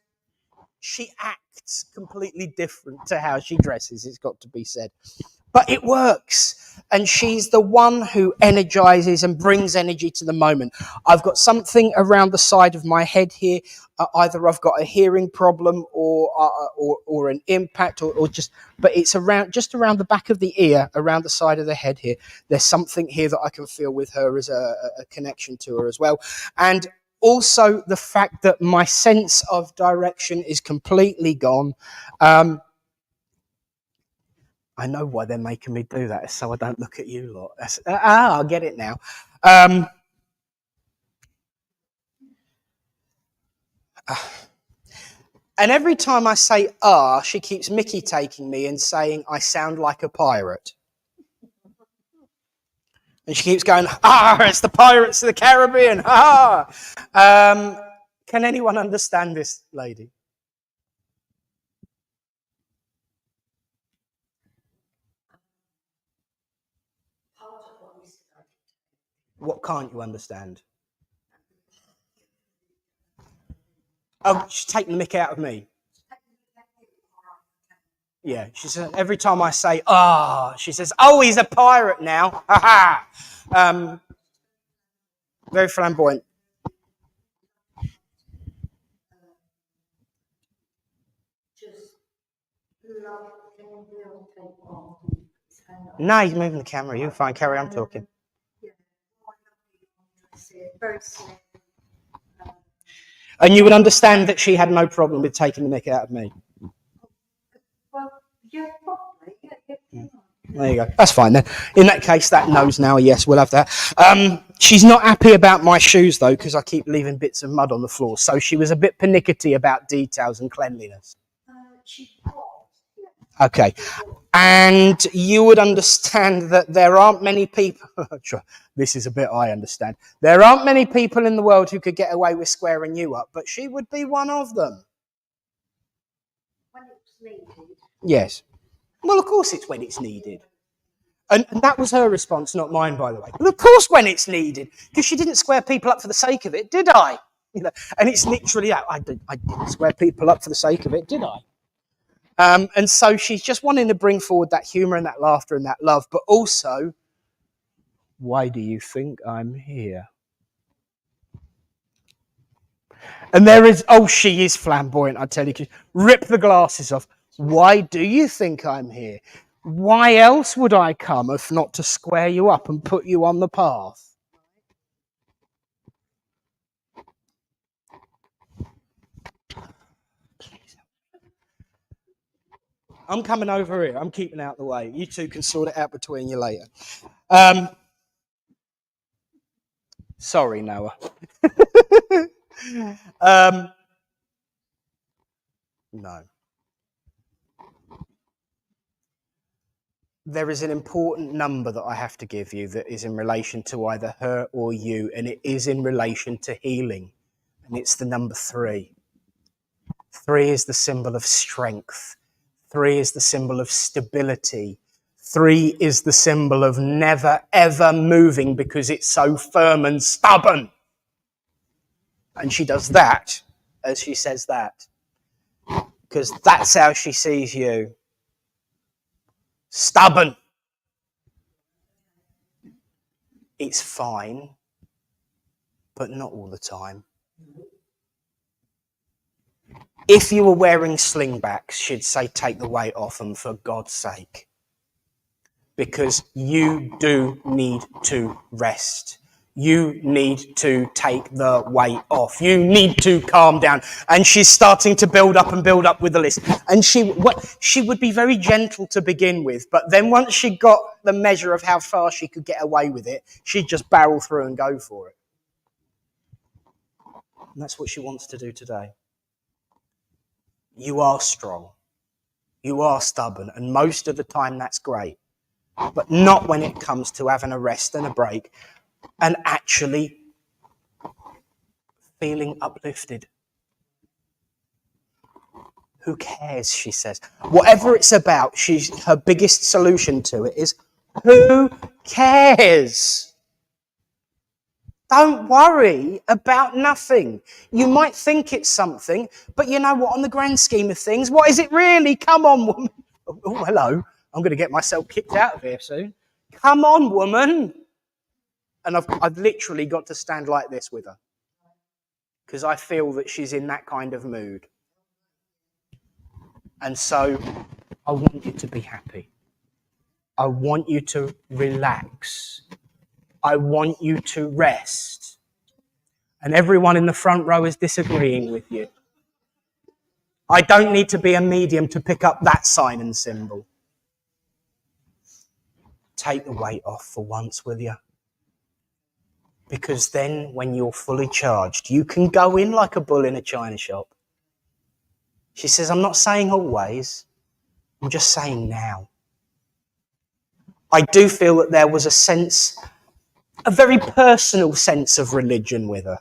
she acts completely different to how she dresses, it's got to be said. But it works. And she's the one who energizes and brings energy to the moment. I've got something around the side of my head here. Either I've got a hearing problem or an impact or just, but it's just around the back of the ear, around the side of the head here. There's something here that I can feel with her as a connection to her as well. And also the fact that my sense of direction is completely gone. I know why they're making me do that, so I don't look at you lot. I get it now. And every time I say she keeps Mickey taking me and saying I sound like a pirate. And she keeps going, it's the Pirates of the Caribbean. Can anyone understand this lady? What can't you understand? Oh, she's taking the mick out of me. Yeah, she says, every time I say, she says, he's a pirate now. Ha ha. Very flamboyant. No, he's moving the camera. You're fine. Carry on talking. And you would understand that she had no problem with taking the mick out of me. Well, yeah, probably. Yeah. There you go. That's fine then. In that case, that knows now. Yes, we'll have that. She's not happy about my shoes, though, because I keep leaving bits of mud on the floor. So she was a bit pernickety about details and cleanliness. Okay. And you would understand that there aren't many people... This is a bit I understand. There aren't many people in the world who could get away with squaring you up, but she would be one of them. When it's needed. Yes. Well, of course it's when it's needed. And that was her response, not mine, by the way. Well, of course when it's needed, because she didn't square people up for the sake of it, did I? And it's literally that. I didn't square people up for the sake of it, did I? And so she's just wanting to bring forward that humour and that laughter and that love, but also, why do you think I'm here? And there is, she is flamboyant, I tell you. Rip the glasses off. Why do you think I'm here? Why else would I come if not to square you up and put you on the path? I'm coming over here. I'm keeping out the way. You two can sort it out between you later. Sorry, Noah. No. There is an important number that I have to give you that is in relation to either her or you, and it is in relation to healing. And it's the number 3. 3 is the symbol of strength. 3 is the symbol of stability. 3 is the symbol of never, ever moving because it's so firm and stubborn. And she does that as she says that. Because that's how she sees you. Stubborn. It's fine, but not all the time. If you were wearing slingbacks, she'd say, take the weight off them for God's sake. Because you do need to rest. You need to take the weight off. You need to calm down. And she's starting to build up with the list. And she would be very gentle to begin with, but then once she got the measure of how far she could get away with it, she'd just barrel through and go for it. And that's what she wants to do today. You are strong. You are stubborn. And most of the time that's great. But not when it comes to having a rest and a break and actually feeling uplifted. Who cares, she says. Whatever it's about, her biggest solution to it is, who cares? Don't worry about nothing. You might think it's something, but you know what, on the grand scheme of things, what is it really? Come on, woman. Oh, hello. I'm going to get myself kicked out of here soon. Come on, woman. And I've literally got to stand like this with her because I feel that she's in that kind of mood. And so I want you to be happy. I want you to relax. I want you to rest. And everyone in the front row is disagreeing with you. I don't need to be a medium to pick up that sign and symbol. Take the weight off for once, will you? Because then when you're fully charged, you can go in like a bull in a china shop. She says, I'm not saying always, I'm just saying now. I do feel that there was a sense, a very personal sense of religion with her.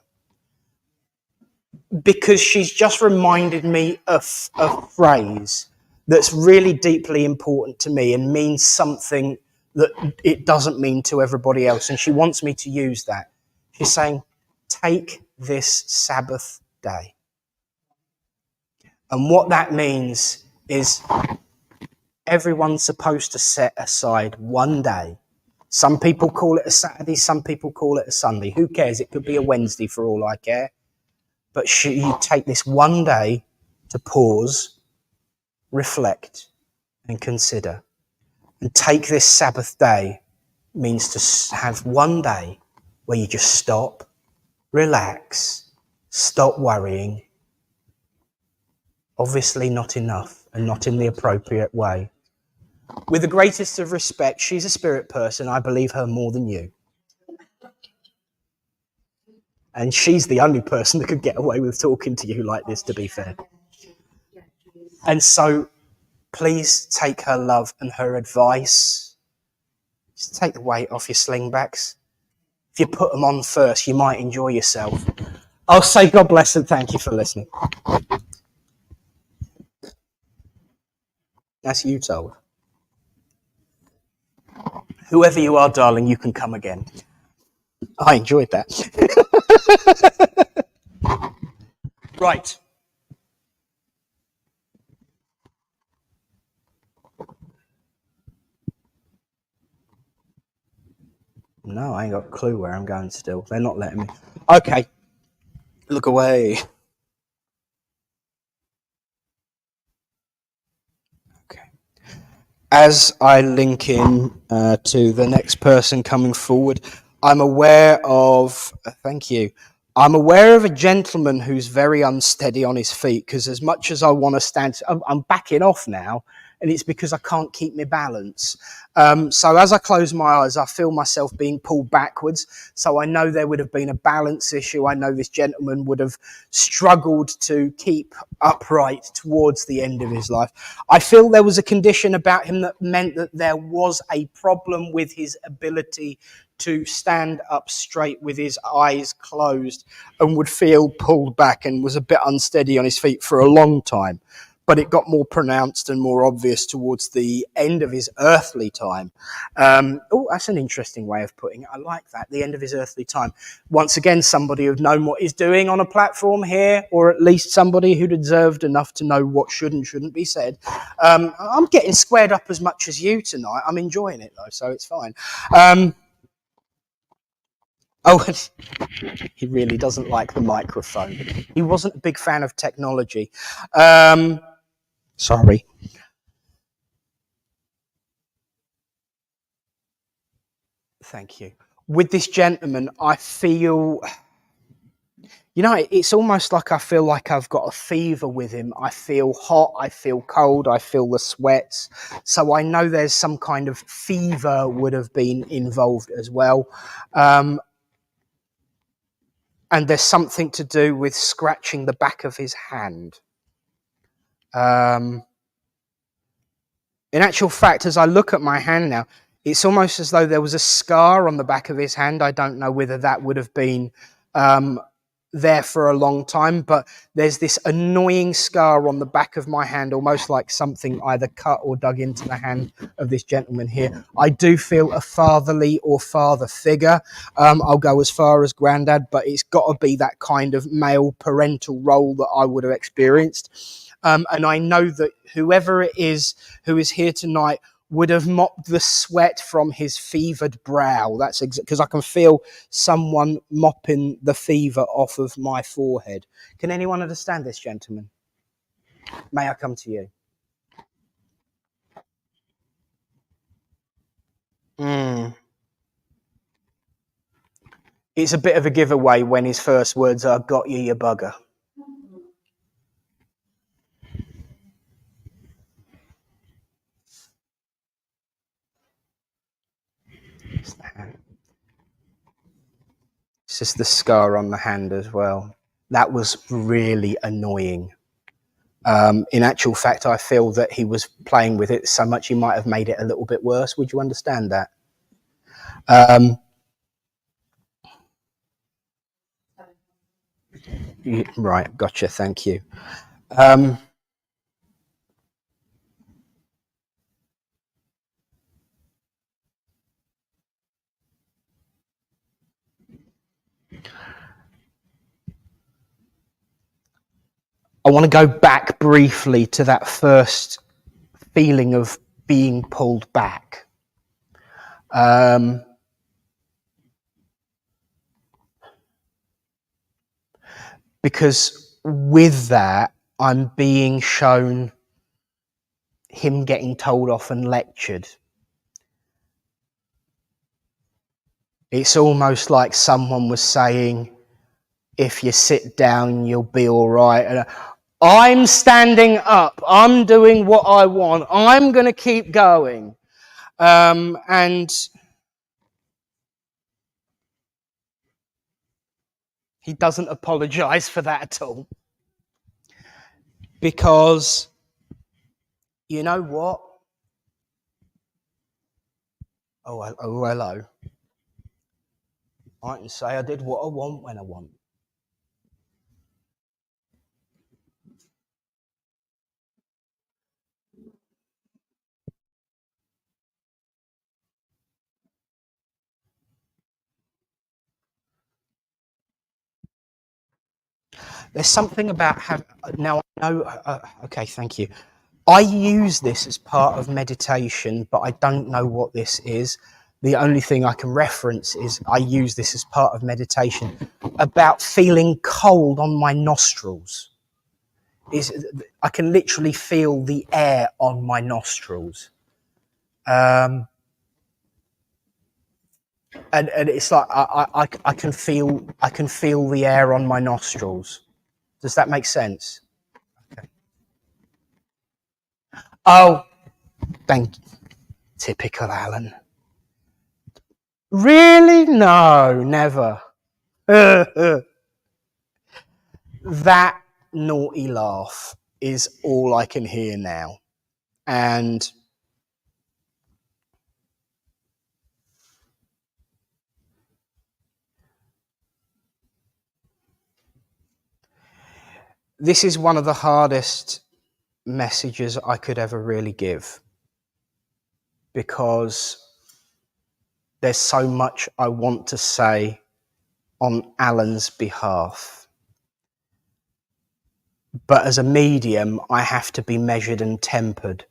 Because she's just reminded me of a phrase that's really deeply important to me and means something that it doesn't mean to everybody else. And she wants me to use that. She's saying, take this Sabbath day. And what that means is everyone's supposed to set aside one day. Some people call it a Saturday, some people call it a Sunday. Who cares? It could be a Wednesday for all I care. But you take this one day to pause, reflect, and consider. And take this Sabbath day means to have one day where you just stop, relax, stop worrying. Obviously not enough and not in the appropriate way. With the greatest of respect, she's a spirit person. I believe her more than you. And she's the only person that could get away with talking to you like this, to be fair. And so please take her love and her advice. Just take the weight off your slingbacks. If you put them on first, you might enjoy yourself. I'll say God bless and thank you for listening. That's you told. Whoever you are, darling, you can come again. I enjoyed that. Right. No, I ain't got a clue where I'm going still. They're not letting me. Okay. Look away. Okay. As I link in to the next person coming forward, I'm aware of, thank you, I'm aware of a gentleman who's very unsteady on his feet because as much as I want to stand, I'm backing off now, and it's because I can't keep my balance. So as I close my eyes, I feel myself being pulled backwards. So I know there would have been a balance issue. I know this gentleman would have struggled to keep upright towards the end of his life. I feel there was a condition about him that meant that there was a problem with his ability to stand up straight with his eyes closed and would feel pulled back and was a bit unsteady on his feet for a long time. But it got more pronounced and more obvious towards the end of his earthly time. That's an interesting way of putting it. I like that, the end of his earthly time. Once again, somebody who'd known what he's doing on a platform here, or at least somebody who'd observed enough to know what should and shouldn't be said. I'm getting squared up as much as you tonight. I'm enjoying it, though, so it's fine. He really doesn't like the microphone. He wasn't a big fan of technology. Sorry. Thank you. With this gentleman, I feel, it's almost like I feel like I've got a fever with him. I feel hot, I feel cold, I feel the sweats. So I know there's some kind of fever would have been involved as well. And there's something to do with scratching the back of his hand. In actual fact, as I look at my hand now, it's almost as though there was a scar on the back of his hand. I don't know whether that would have been there for a long time, but there's this annoying scar on the back of my hand, almost like something either cut or dug into the hand of this gentleman here. I do feel a fatherly or father figure. I'll go as far as granddad, but it's got to be that kind of male parental role that I would have experienced. And I know that whoever it is who is here tonight would have mopped the sweat from his fevered brow. That's because I can feel someone mopping the fever off of my forehead. Can anyone understand this, gentlemen? May I come to you? It's a bit of a giveaway when his first words are, "Got you, you bugger." It's the hand. It's just the scar on the hand as well. That was really annoying. In actual fact, I feel that he was playing with it so much he might have made it a little bit worse. Would you understand that? Right, gotcha, thank you. I want to go back briefly to that first feeling of being pulled back. Because with that, I'm being shown him getting told off and lectured. It's almost like someone was saying, if you sit down, you'll be all right. And I'm standing up. I'm doing what I want. I'm going to keep going. And he doesn't apologize for that at all. Because, you know what? Oh, hello. I can say I did what I want when I want. There's something about having... Now, I know... okay, thank you. I use this as part of meditation, but I don't know what this is. The only thing I can reference is I use this as part of meditation about feeling cold on my nostrils. I can literally feel the air on my nostrils. And it's like I can feel the air on my nostrils. Does that make sense? Okay. Oh, thank you. Typical Alan. Really? No, never. That naughty laugh is all I can hear now. And this is one of the hardest messages I could ever really give, because there's so much I want to say on Alan's behalf. But as a medium, I have to be measured and tempered,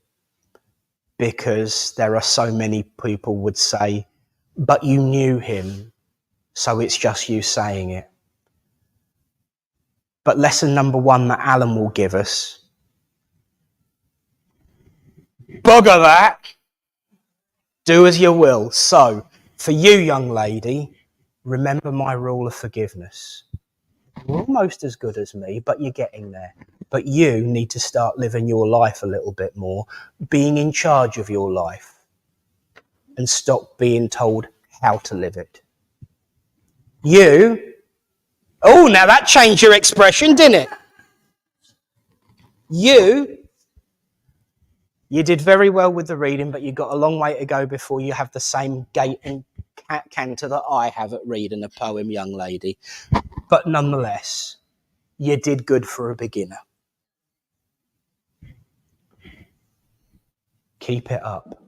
because there are so many people would say, but you knew him, so it's just you saying it. But lesson number one that Alan will give us, bugger that, do as you will. So, for you, young lady, remember my rule of forgiveness. You're almost as good as me, but you're getting there. But you need to start living your life a little bit more, being in charge of your life, and stop being told how to live it. Oh, now that changed your expression, didn't it? You did very well with the reading, but you've got a long way to go before you have the same gait and canter that I have at reading a poem, young lady. But nonetheless, you did good for a beginner. Keep it up.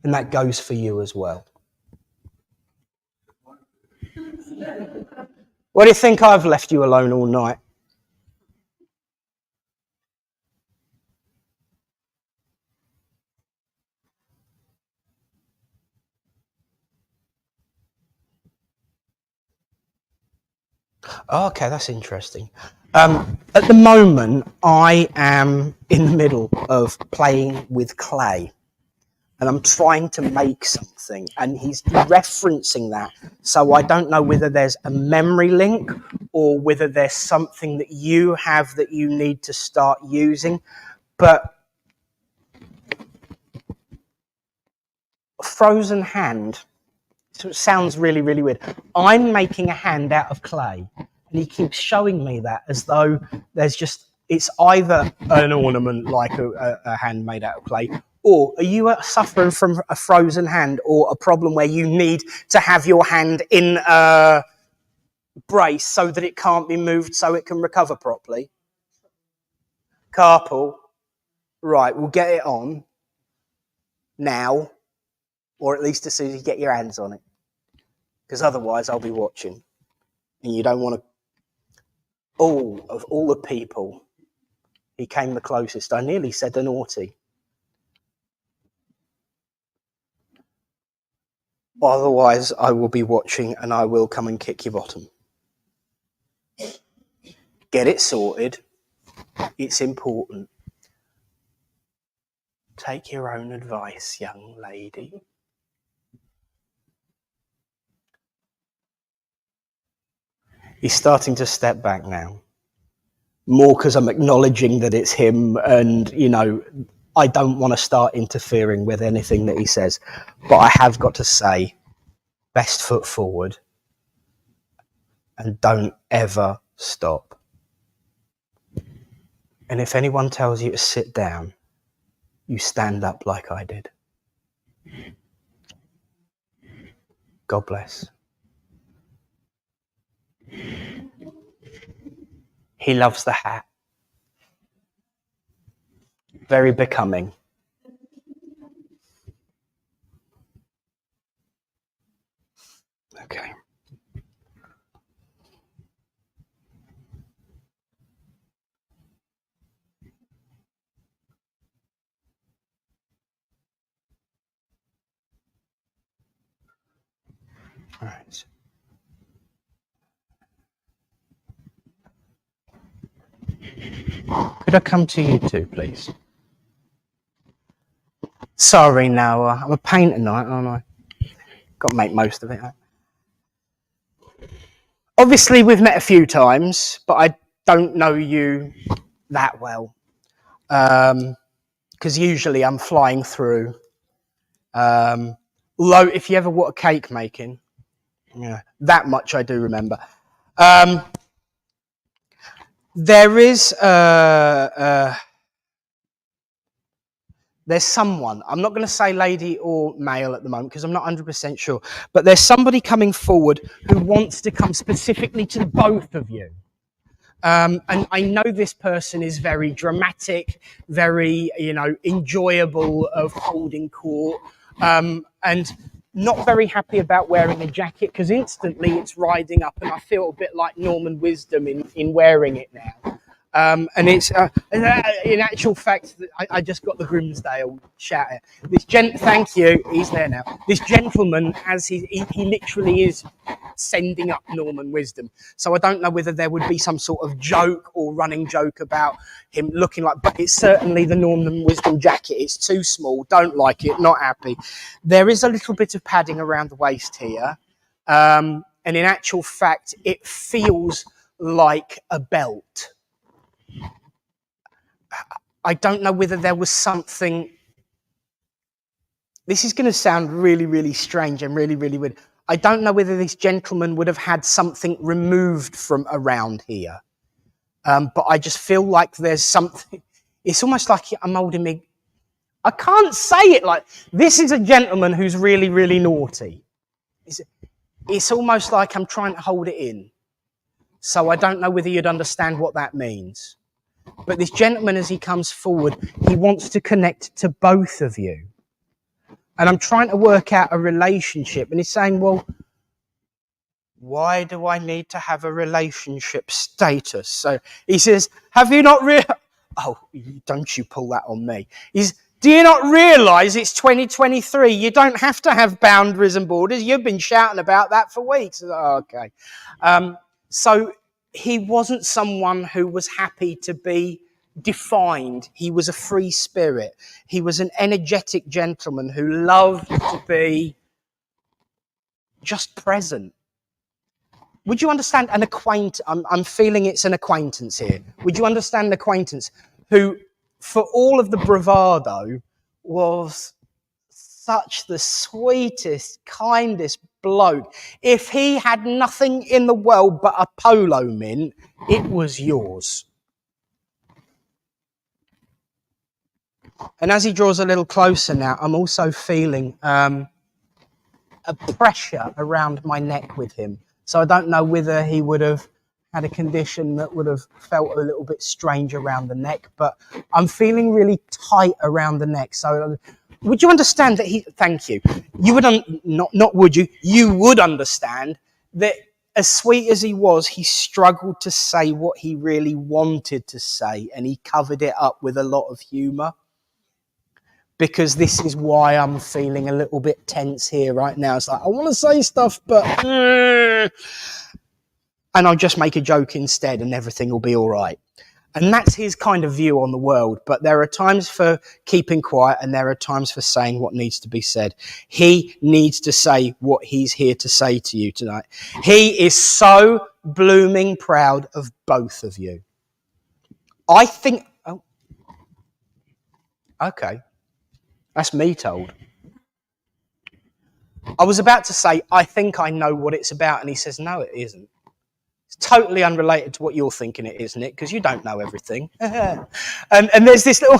And that goes for you as well. What do you think I've left you alone all night? Oh, okay, that's interesting. At the moment, I am in the middle of playing with clay, and I'm trying to make something, and he's referencing that. So I don't know whether there's a memory link or whether there's something that you have that you need to start using. But a frozen hand, so it sounds really, really weird. I'm making a hand out of clay, and he keeps showing me that as though there's just, it's either an ornament like a hand made out of clay, or are you suffering from a frozen hand or a problem where you need to have your hand in a brace so that it can't be moved so it can recover properly? Carpal. Right, we'll get it on now, or at least as soon as you get your hands on it. Because otherwise I'll be watching. And you don't want to... Oh, of all the people, he came the closest. I nearly said a naughty. Otherwise, I will be watching and I will come and kick your bottom. Get it sorted. It's important. Take your own advice, young lady. He's starting to step back now. More because I'm acknowledging that it's him and, you know, I don't want to start interfering with anything that he says. But I have got to say, best foot forward and don't ever stop. And if anyone tells you to sit down, you stand up like I did. God bless. He loves the hat. Very becoming. Okay. All right. Could I come to you too, please? Sorry, Noah. I'm a pain tonight, aren't I? Got to make most of it. Obviously, we've met a few times, but I don't know you that well. Because usually I'm flying through. Although, if you ever want a cake making, yeah, that much I do remember. There is there's someone, I'm not going to say lady or male at the moment because I'm not 100% sure, but there's somebody coming forward who wants to come specifically to both of you. And I know this person is very dramatic, very, enjoyable of holding court, and not very happy about wearing a jacket because instantly it's riding up and I feel a bit like Norman Wisdom in wearing it now. And it's in actual fact, I just got the Grimsdale shout out. Thank you, he's there now. This gentleman, as he literally is sending up Norman Wisdom. So I don't know whether there would be some sort of joke or running joke about him looking like, but it's certainly the Norman Wisdom jacket. It's too small, don't like it, not happy. There is a little bit of padding around the waist here. And in actual fact, it feels like a belt. I don't know whether there was something... This is going to sound really, really strange and really, really weird. I don't know whether this gentleman would have had something removed from around here. But I just feel like there's something... It's almost like I'm holding me... I can't say it like... This is a gentleman who's really, really naughty. It's almost like I'm trying to hold it in. So I don't know whether you'd understand what that means. But this gentleman, as he comes forward, he wants to connect to both of you. And I'm trying to work out a relationship. And he's saying, well, why do I need to have a relationship status? So he says, have you not realized... Oh, don't you pull that on me. Do you not realise it's 2023? You don't have to have boundaries and borders. You've been shouting about that for weeks. Oh, okay. So he wasn't someone who was happy to be defined. He was a free spirit. He was an energetic gentleman who loved to be just present. Would you understand an acquaintance? I'm feeling it's an acquaintance here. Would you understand an acquaintance who, for all of the bravado, was such the sweetest, kindest bloke? If he had nothing in the world but a polo mint, it was yours. And as he draws a little closer now, I'm also feeling a pressure around my neck with him. So I don't know whether he would have had a condition that would have felt a little bit strange around the neck, but I'm feeling really tight around the neck. So would you understand that thank you. You would, you would understand that as sweet as he was, he struggled to say what he really wanted to say, and he covered it up with a lot of humour. Because this is why I'm feeling a little bit tense here right now. It's like, I want to say stuff, but... and I'll just make a joke instead and everything will be all right. And that's his kind of view on the world. But there are times for keeping quiet and there are times for saying what needs to be said. He needs to say what he's here to say to you tonight. He is so blooming proud of both of you. I think... Oh, okay. That's me told. I was about to say, I think I know what it's about. And he says, no, it isn't. It's totally unrelated to what you're thinking it is, Nick, because you don't know everything. and there's this little,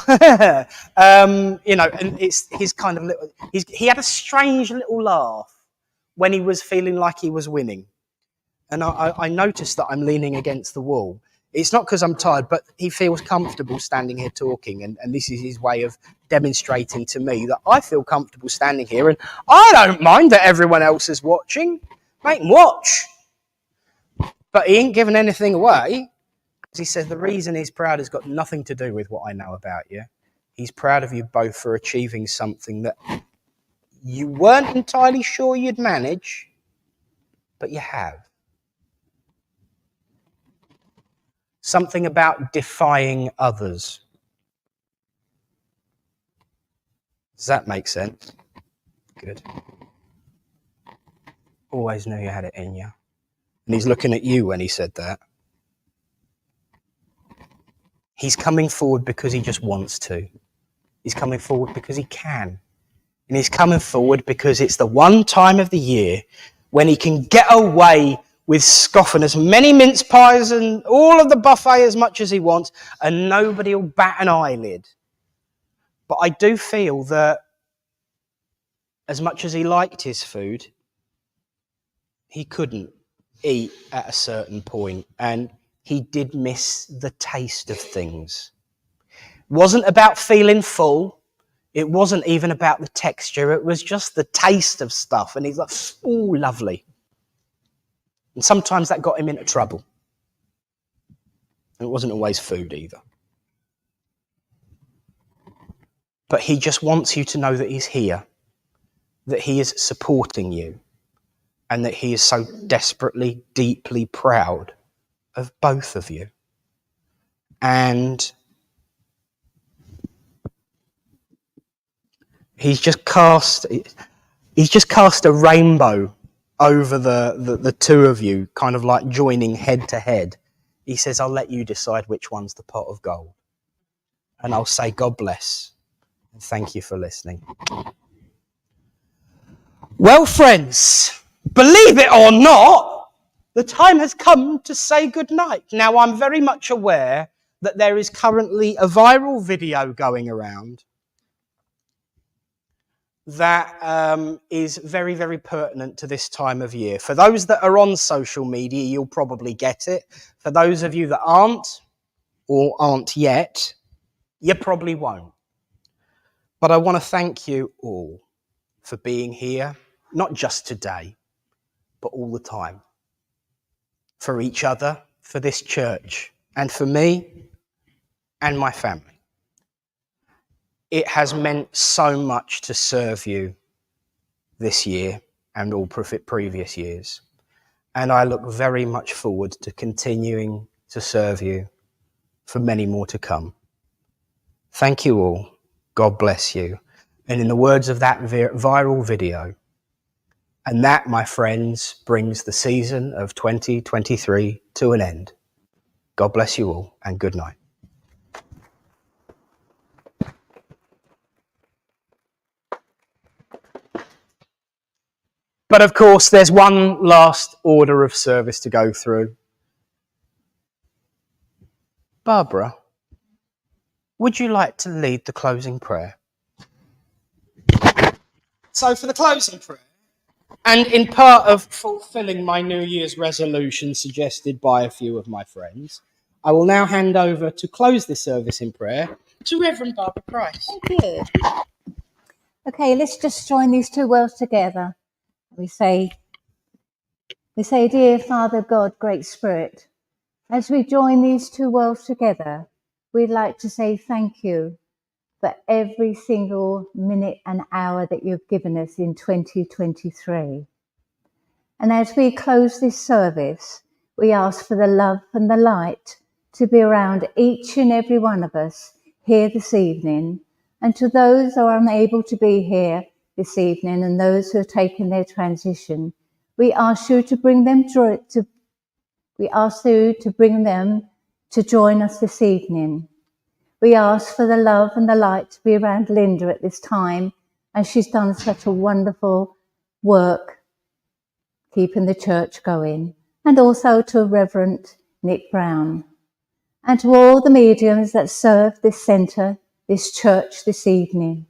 and it's his kind of little, he had a strange little laugh when he was feeling like he was winning. And I noticed that I'm leaning against the wall. It's not because I'm tired, but he feels comfortable standing here talking. And this is his way of demonstrating to me that I feel comfortable standing here. And I don't mind that everyone else is watching. Make them watch. But he ain't giving anything away. Because he says the reason he's proud has got nothing to do with what I know about you. He's proud of you both for achieving something that you weren't entirely sure you'd manage, but you have. Something about defying others. Does that make sense? Good. Always knew you had it in you. And he's looking at you when he said that. He's coming forward because he just wants to. He's coming forward because he can. And he's coming forward because it's the one time of the year when he can get away with scoffing as many mince pies and all of the buffet as much as he wants, and nobody will bat an eyelid. But I do feel that as much as he liked his food, he couldn't eat at a certain point, and he did miss the taste of things. It wasn't about feeling full. It wasn't even about the texture. It was just the taste of stuff. And he's like, oh, lovely. And sometimes that got him into trouble. And it wasn't always food either. But he just wants you to know that he's here, that he is supporting you, and that he is so desperately, deeply proud of both of you. And he's just cast a rainbow over the two of you, kind of like joining head to head. He says, I'll let you decide which one's the pot of gold. And I'll say, God bless. And thank you for listening. Well, friends, believe it or not, the time has come to say goodnight. Now, I'm very much aware that there is currently a viral video going around that is very, very pertinent to this time of year. For those that are on social media, you'll probably get it. For those of you that aren't, or aren't yet, you probably won't. But I want to thank you all for being here, not just today, but all the time. For each other, for this church, and for me and my family. It has meant so much to serve you this year and all previous years. and I look very much forward to continuing to serve you for many more to come. Thank you all. God bless you. And in the words of that viral video, and that, my friends, brings the season of 2023 to an end. God bless you all, and good night. But of course, there's one last order of service to go through. Barbara, would you like to lead the closing prayer? So for the closing prayer, and in part of fulfilling my New Year's resolution suggested by a few of my friends, I will now hand over to close this service in prayer to Reverend Barbara Price. Thank you. Okay, let's just join these two words together. We say, Dear Father God, Great Spirit, as we join these two worlds together, we'd like to say thank you for every single minute and hour that you've given us in 2023. And as we close this service, we ask for the love and the light to be around each and every one of us here this evening. And to those who are unable to be here this evening and those who have taken their transition, we ask you to bring them to join us this evening. We ask for the love and the light to be around Linda at this time, as she's done such a wonderful work keeping the church going, and also to Reverend Nick Brown, and to all the mediums that serve this centre, this church this evening.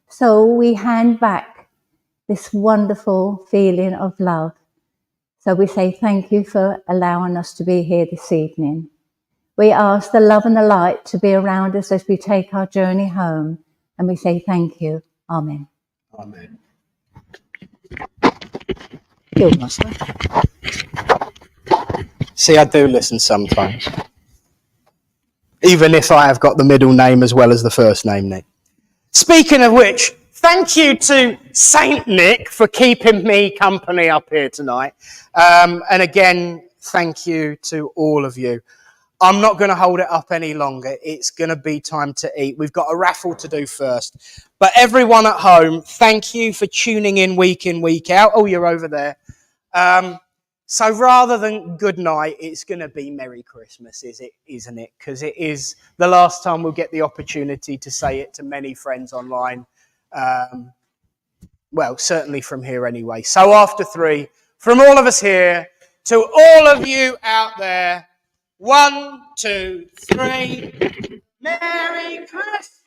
So we hand back this wonderful feeling of love. So we say thank you for allowing us to be here this evening. We ask the love and the light to be around us as we take our journey home, and we say thank you. Amen. Amen. See, I do listen sometimes. Even if I have got the middle name as well as the first name, Nick. Speaking of which, thank you to Saint Nick for keeping me company up here tonight. And again, thank you to all of you. I'm not going to hold it up any longer. It's going to be time to eat. We've got a raffle to do first. But everyone at home, thank you for tuning in, week out. Oh, you're over there. So rather than good night, it's going to be Merry Christmas, isn't it? Because it is the last time we'll get the opportunity to say it to many friends online. Well, certainly from here anyway. So after 3, from all of us here to all of you out there, 1, 2, 3, Merry Christmas!